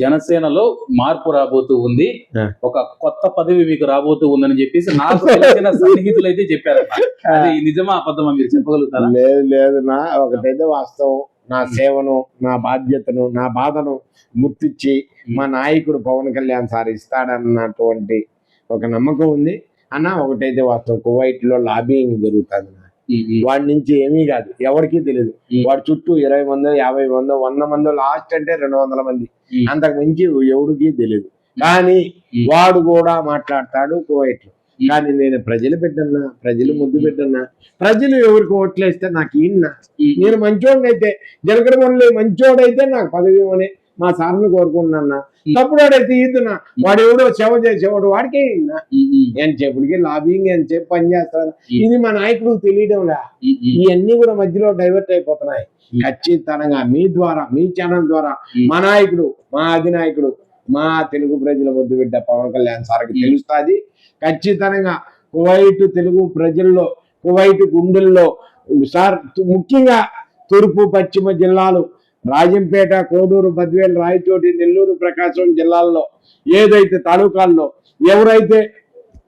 జనసేనలో మార్పు రాబోతూ ఉంది, ఆ. ఒక కొత్త పదవి మీకు రాబోతూ ఉందని చెప్పేసి నాకు తెలిసిన సన్నిహితులు అయితే చెప్పారన్న. అది నిజమా అబద్ధమా మీరు చెప్పగలుగుతారా? లేదు లేదు నా ఒకటైతే వాస్తవం. నా సేవను, నా బాధ్యతను, నా బాధను గుర్తించి మా నాయకుడు పవన్ కళ్యాణ్ సార్ ఇస్తాడన్నటువంటి ఒక నమ్మకం ఉంది అన్న. ఒకటైతే వాస్తవం, కువైట్ లో లాబింగ్ జరుగుతుంది. వాడి నుంచి ఏమీ కాదు, ఎవరికీ తెలియదు. వాడి చుట్టూ 20 మందో 50 మందో 100 మందో, లాస్ట్ అంటే 200 మంది, అంతకు మించి ఎవడికి తెలియదు. కానీ వాడు కూడా మాట్లాడతాడు కువైట్ లో. కానీ నేను ప్రజలు పెట్టన్నా, ప్రజలు ముద్దు పెట్టన్నా, ప్రజలు ఎవరికి ఓట్లేస్తే నాకు ఈయన, నేను మంచోడైతే జనగణ మురళి మంచోడైతే నాకు పదవి ఇవ్వని మా సార్ని కోరుకుంటున్నా. తప్పుడైతే ఈదునా, వాడు ఎవడో సేవ చేసేవాడు వాడికే ఎంతసేపుడికి లాబింగ్ ఎంతసేపు పని చేస్తాను. ఇది మా నాయకుడు తెలియడంలా. ఇవన్నీ కూడా మధ్యలో డైవర్ట్ అయిపోతున్నాయి. ఖచ్చితంగా మీ ద్వారా, మీ ఛానల్ ద్వారా మా నాయకుడు, మా అధినాయకుడు, మా తెలుగు ప్రజల ముద్దు బిడ్డ పవన్ కళ్యాణ్ సార్కి తెలుస్తుంది. ఖచ్చితంగా కువైట్ తెలుగు ప్రజల్లో, కువైట్ గుండెల్లో సార్, ముఖ్యంగా తూర్పు పశ్చిమ జిల్లాలు, రాజంపేట, కోడూరు, బద్వేలు, రాయచోటి, నెల్లూరు, ప్రకాశం జిల్లాల్లో ఏదైతే తాలూకాల్లో ఎవరైతే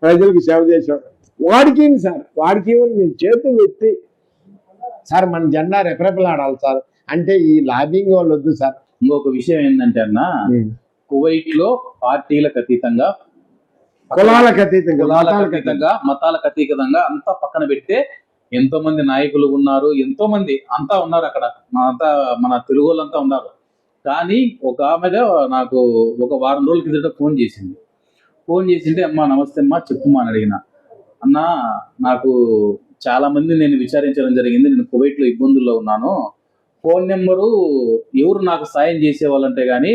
ప్రజలకు సేవ చేశాడు వాడికి సార్, వాడికి నేను చేతులు ఎత్తి సార్ మన జెండా రెపరెపలాడాలి సార్ అంటే ఈ లాబింగ్ వాళ్ళు వద్దు సార్. ఇంకొక విషయం ఏంటంటే అన్న, కువైట్ లో పార్టీలకు అతీతంగా, కులాలకు అతీతంగా, మతాలకు అతీతంగా అంతా పక్కన పెడితే ఎంతో మంది నాయకులు ఉన్నారు, ఎంతో మంది అంతా ఉన్నారు అక్కడ, మన తెలుగు వాళ్ళంతా ఉన్నారు. కానీ ఒక ఆమెగా నాకు ఒక వారం రోజుల కిందట ఫోన్ చేసింటే, అమ్మా నమస్తే అమ్మా చెప్పుమా అని అడిగిన. అన్న నాకు చాలా మంది నేను విచారించడం జరిగింది, నేను కువైట్ లో ఇబ్బందుల్లో ఉన్నాను, ఫోన్ నెంబరు ఎవరు నాకు సాయం చేసేవాళ్ళంటే గానీ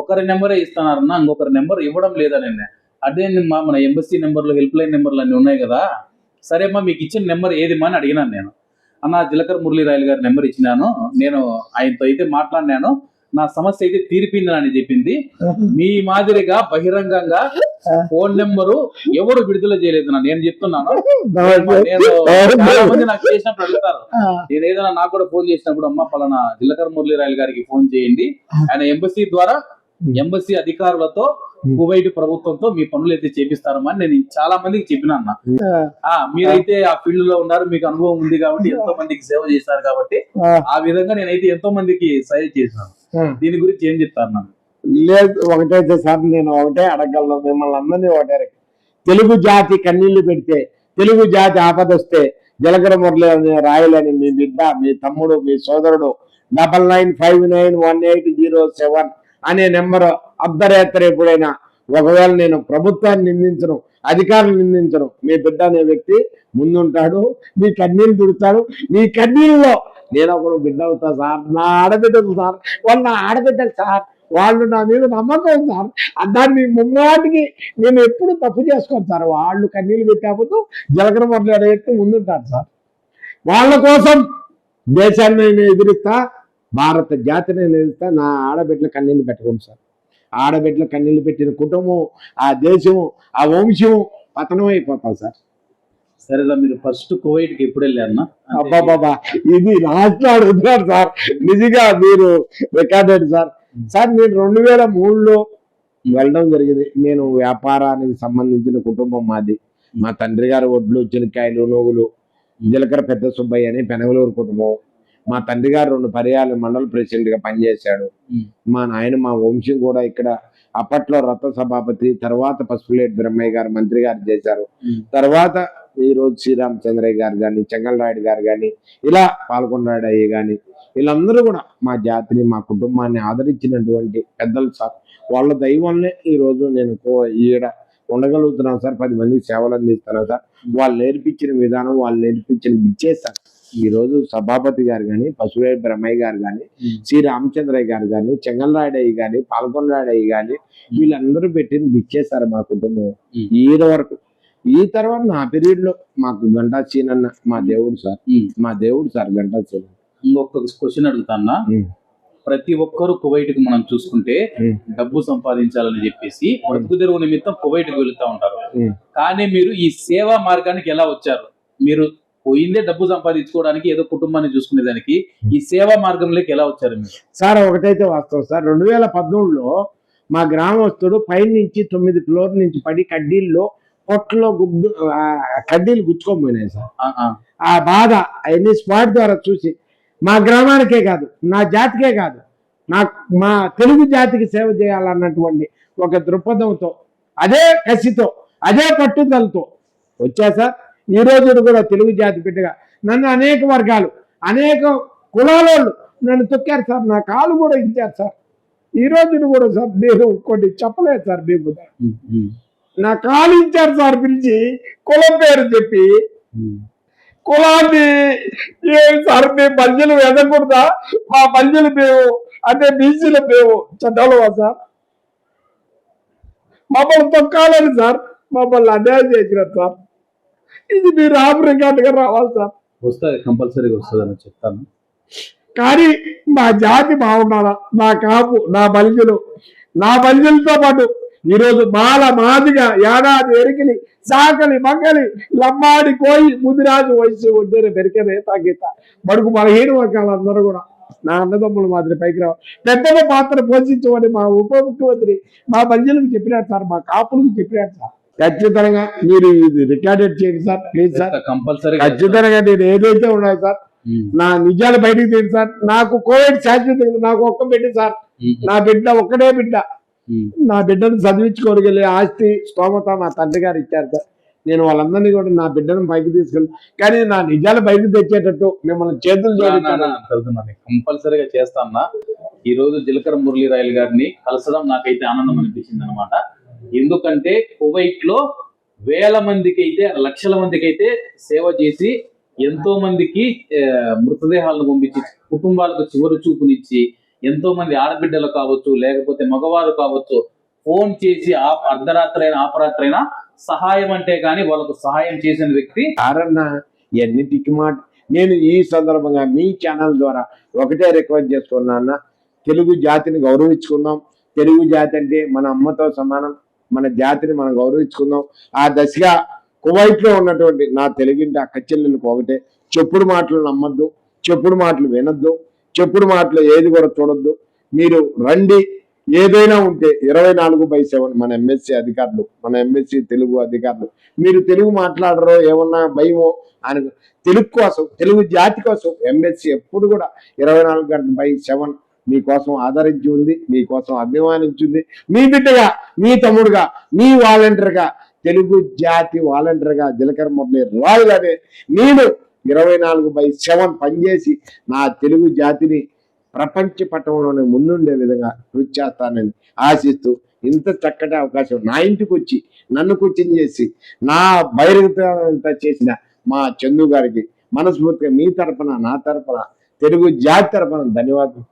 ఒకరి నెంబరే ఇస్తున్నారన్నా, ఇంకొకరి నెంబర్ ఇవ్వడం లేదని. అదే మన ఎంబసీ నెంబర్లు, హెల్ప్ లైన్ నెంబర్లు అన్నీ ఉన్నాయి కదా, సరే అమ్మా మీకు ఇచ్చిన నెంబర్ ఏదిమా అని అడిగినాను నేను. అన్న జిలకర మురళీరాయలు గారి నెంబర్ ఇచ్చినాను, నేను ఆయనతో అయితే మాట్లాడినాను, నా సమస్య అయితే తీరిపోయిందని అని చెప్పింది. మీ మాదిరిగా బహిరంగంగా ఫోన్ నెంబరు ఎవరు విడుదల చేయలేదు. నేను చెప్తున్నాను, నేను చాలా మంది నాకు చేసినప్పుడు అడుగుతారు, నేను ఏదైనా నాకు కూడా ఫోన్ చేసినప్పుడు, అమ్మ పలానా జిలకర మురళీరాయలు గారికి ఫోన్ చేయండి, ఆయన ఎంబసీ ద్వారా, ఎంబసీ అధికారులతో, కువైట్ ప్రభుత్వంతో మీ పనులు అయితే చేపిస్తారమ్మా అని నేను చాలా మందికి చెప్పినా అన్న. మీరైతే ఆ ఫీల్డ్ లో ఉన్నారు, మీకు అనుభవం ఉంది కాబట్టి, ఎంతో మందికి సేవ చేస్తారు కాబట్టి, ఆ విధంగా నేనైతే ఎంతో మందికి సజెస్ట్ చేసినాను. దీని గురించి ఏం చెప్తారు? లేదు, ఒకటైతే సార్ నేను ఒకటే అడగలను, మిమ్మల్ని అందరినీ ఒకటే, తెలుగు జాతి కన్నీళ్లు పెడితే, తెలుగు జాతి ఆపదొస్తే జలకర మురళి రాయలని మీ బిడ్డ, మీ తమ్ముడు, మీ సోదరుడు 99591807 అనే నెంబర్ అర్ధరాత్రి ఎప్పుడైనా, ఒకవేళ నేను ప్రభుత్వాన్ని నిందించను, అధికారులు నిందించను, మీ బిడ్డ అనే వ్యక్తి ముందుంటాడు, మీ కన్నీళ్ళు దుడుతాడు. మీ కన్నీళ్ళలో నేను ఒకడు బిడ్డ అవుతా సార్, నా ఆడబిడ్డలు సార్, వాళ్ళు నా ఆడబిడ్డలు సార్, వాళ్ళు నా మీద నమ్మకం సార్, దాన్ని ముమ్మాటికి నేను ఎప్పుడు తప్పు చేసుకోను సార్. వాళ్ళు కన్నీళ్ళు పెట్టేప్పుడు జలకర మురళి అనే వ్యక్తి ముందుంటాడు సార్. వాళ్ళ కోసం దేశాన్ని నేను ఎదిరిస్తా, భారత జాతిని నేను ఎదిరిస్తా. నా ఆడబిడ్డల కన్నీళ్ళు పెట్టుకోండి సార్. ఆడబిడ్డల కన్నీళ్ళు పెట్టిన కుటుంబం, ఆ దేశము, ఆ వంశం పతనం అయిపోతాం సార్. సరేదా, మీరు ఫస్ట్ కువైట్ కి ఎప్పుడు వెళ్ళారన్నా? అబ్బాబాబా, ఇది లాస్ట్ అడుగుతున్నారు సార్, నిజంగా మీరు రికార్డెడ్ సార్. సార్ నేను 2003లో వెళ్ళడం జరిగింది. నేను వ్యాపారానికి సంబంధించిన కుటుంబం మాది. మా తండ్రి గారు ఒడ్లు, చెనక్కాయలు, నూగులు, జీలకర్ర పెద్ద సుబ్బయ్య అని పెనగలూరు కుటుంబం. మా తండ్రి గారు 2 పర్యాలు మండల ప్రెసిడెంట్ గా పనిచేశాడు. మా నాయన, మా వంశం కూడా ఇక్కడ అప్పట్లో రథ సభాపతి, తర్వాత పసుపులేటి బ్రహ్మయ్య గారు మంత్రి గారు చేశారు. తర్వాత ఈ రోజు శ్రీరామచంద్రయ్య గారు కానీ, చెంగల్రాయుడు గారు కానీ, ఇలా పాల్గొండాడు అయ్యి కానీ, వీళ్ళందరూ కూడా మా జాతిని, మా కుటుంబాన్ని ఆదరించినటువంటి పెద్దలు సార్. వాళ్ళ దైవాలనే ఈ రోజు నేను ఈడ ఉండగలుగుతున్నాను సార్. 10 మందికి సేవలు అందిస్తున్నాను సార్. వాళ్ళు నేర్పించిన విధానం, వాళ్ళు నేర్పించిన ఇచ్చేస్తారు. ఈ రోజు సభాపతి గారు కానీ, పశువేటి బ్రహ్మయ్య గారు కానీ, శ్రీ రామచంద్రయ్య గారు కానీ, చెంగల్రాయుడయ్య కానీ, పాల్గొనరాడయ్య కానీ, వీళ్ళందరూ పెట్టింది ఇచ్చేస్తారు మా కుటుంబం ఈ వరకు. ఈ తర్వాత నా పీరియడ్ లో మాకు గంటా సీనన్న మా దేవుడు సార్, మా దేవుడు సార్ గంటా సీన్. ఇంకొక క్వశ్చన్ అడుగుతాన్నా, ప్రతి ఒక్కరు కువైట్ కి మనం చూసుకుంటే డబ్బు సంపాదించాలని చెప్పేసి బ్రతుకు తెరువు నిమిత్తం కువైట్ కి వెళుతూ ఉంటారు. కానీ మీరు ఈ సేవా మార్గానికి ఎలా వచ్చారు? మీరు పోయిందే డబ్బు సంపాదించుకోవడానికి, ఏదో కుటుంబాన్ని చూసుకునేదానికి, ఈ సేవా మార్గంలోకి ఎలా వచ్చారు మీరు? సార్ ఒకటైతే వాస్తవం సార్, 2013లో మా గ్రామస్తుడు పైన నుంచి 9 ఫ్లోర్ నుంచి పడి కడ్డీల్లో పొట్టలో గుడ్డు కడ్డీలు గుచ్చుకోపోయినాయి సార్. ఆ బాధ అవన్నీ స్పాట్ ద్వారా చూసి మా గ్రామానికే కాదు, నా జాతికే కాదు, మా తెలుగు జాతికి సేవ చేయాలన్నటువంటి ఒక దృక్పథంతో, అదే కసితో, అదే పట్టుదలతో వచ్చా సార్. ఈ రోజు కూడా తెలుగు జాతి బిడ్డగా నన్ను అనేక వర్గాలు, అనేక కులాలోళ్ళు నన్ను తొక్కారు సార్, నా కాలు కూడా ఇచ్చారు సార్. ఈ రోజు కూడా సార్ నేను కొన్ని చెప్పలేదు సార్, మీకు నా కాలు ఇచ్చారు సార్, పిలిచి కులం పేరు చెప్పి. కులాన్ని ఏం సార్ మేము బంజలు ఎదగకూడదా? మా బంజలు మేము అంటే బీసీల మేము చదవలేవా సార్? మమ్మల్ని తొక్కాలని సార్, మమ్మల్ని అన్యాయం చేసినారు సార్. ఇది మీరు రికార్డుగా రావాలి సార్. వస్తుంది, కంపల్సరీగా వస్తుంది అని చెప్తాను. కానీ మా జాతి బాగుండాలా, నా కాపు, నా బలిజలతో పాటు ఈరోజు మాదిగా యానాది ఎరికిలి సాకలి మంగలి లమ్మాడి కోయి ముదిరాజు వయసు ఒడ్డేరు పెరికనే తగ్గిత బడుగు బలహీన వర్గాలందరూ కూడా నా అన్నదమ్ముల మాదిరి పైకి రావు, పెద్దల పాత్ర పోషించమని మా ఉప ముఖ్యమంత్రి మా బలిజలకు చెప్పినాడు సార్, మా కాపులకు చెప్పినాడు సార్. ఖచ్చితంగా మీరు ఇది రికార్డెడ్ చేయండి సార్, ప్లీజ్ సార్. కంపల్సరీ ఖచ్చితంగా నేను ఏదైతే ఉన్నాయి సార్, నా నిజాలు బయటికి తీయండి సార్. నాకు కోవిడ్ శాశ్వత, నాకు ఒక్క బిడ్డ సార్, నా బిడ్డ ఒక్కడే బిడ్డ. నా బిడ్డను చదివించుకోగలిగే ఆస్తి స్తోమత మా తండ్రి గారు ఇచ్చారు సార్. నేను వాళ్ళందరినీ కూడా నా బిడ్డను పైకి తీసుకెళ్ళి, కానీ నా నిజాలు బయటకు తెచ్చేటట్టు మిమ్మల్ని చేతులు జోడించాను. కంపల్సరీగా చేస్తాను. ఈ రోజు జీలకర్ర మురళీరాయలు గారిని కలసడం నాకైతే ఆనందం అనిపించింది అనమాట. ఎందుకంటే కువైట్ లో వేల మందికి అయితే, లక్షల మందికి అయితే సేవ చేసి, ఎంతో మందికి మృతదేహాలను పంపించి, కుటుంబాలకు చివరి చూపునిచ్చి, ఎంతో మంది ఆడబిడ్డలు కావచ్చు, లేకపోతే మగవారు కావచ్చు, ఫోన్ చేసి అర్ధరాత్రి అయినా అపరాత్రి అయినా సహాయం అంటే కానీ వాళ్ళకు సహాయం చేసిన వ్యక్తి. ఎన్నిటికి మాట నేను ఈ సందర్భంగా మీ ఛానల్ ద్వారా ఒకటే రిక్వెస్ట్ చేసుకున్నా, తెలుగు జాతిని గౌరవించుకుందాం. తెలుగు జాతి అంటే మన అమ్మతో సమానం, మన జాతిని మనం గౌరవించుకుందాం. ఆ దశగా కువైట్ లో ఉన్నటువంటి నా తెలుగింటి అక్క చెల్లెలకు ఒకటే, చెప్పుడు మాటలు నమ్మద్దు, చెప్పుడు మాటలు వినొద్దు, చెప్పుడు మాటలు ఏది కూడా చూడొద్దు. మీరు రండి, ఏదైనా ఉంటే 24/7 మన ఎంఎస్సి అధికారులు, మన ఎంఎస్సి తెలుగు అధికారులు, మీరు తెలుగు మాట్లాడరో ఏమన్నా భయమో అని, తెలుగు కోసం, తెలుగు జాతి కోసం ఎంఎస్సి ఎప్పుడు కూడా 24/7 మీకోసం ఆదరించి ఉంది, మీకోసం అభిమానించింది. మీ బిడ్డగా, మీ తమ్ముడుగా, మీ వాలంటీర్గా, తెలుగు జాతి వాలంటీర్గా జీలకర్ర మురళీరాయలు గానే నేను 24/7 పనిచేసి నా తెలుగు జాతిని ప్రపంచ పటంలోనే ముందుండే విధంగా కృషి చేస్తానని ఆశిస్తూ, ఇంత చక్కటి అవకాశం నా ఇంటికి వచ్చి నన్ను కూర్చొని చేసి నా బహిరంగత చేసిన మా చందు గారికి మనస్ఫూర్తిగా మీ తరపున, నా తరపున, తెలుగు జాతి తరపున ధన్యవాదాలు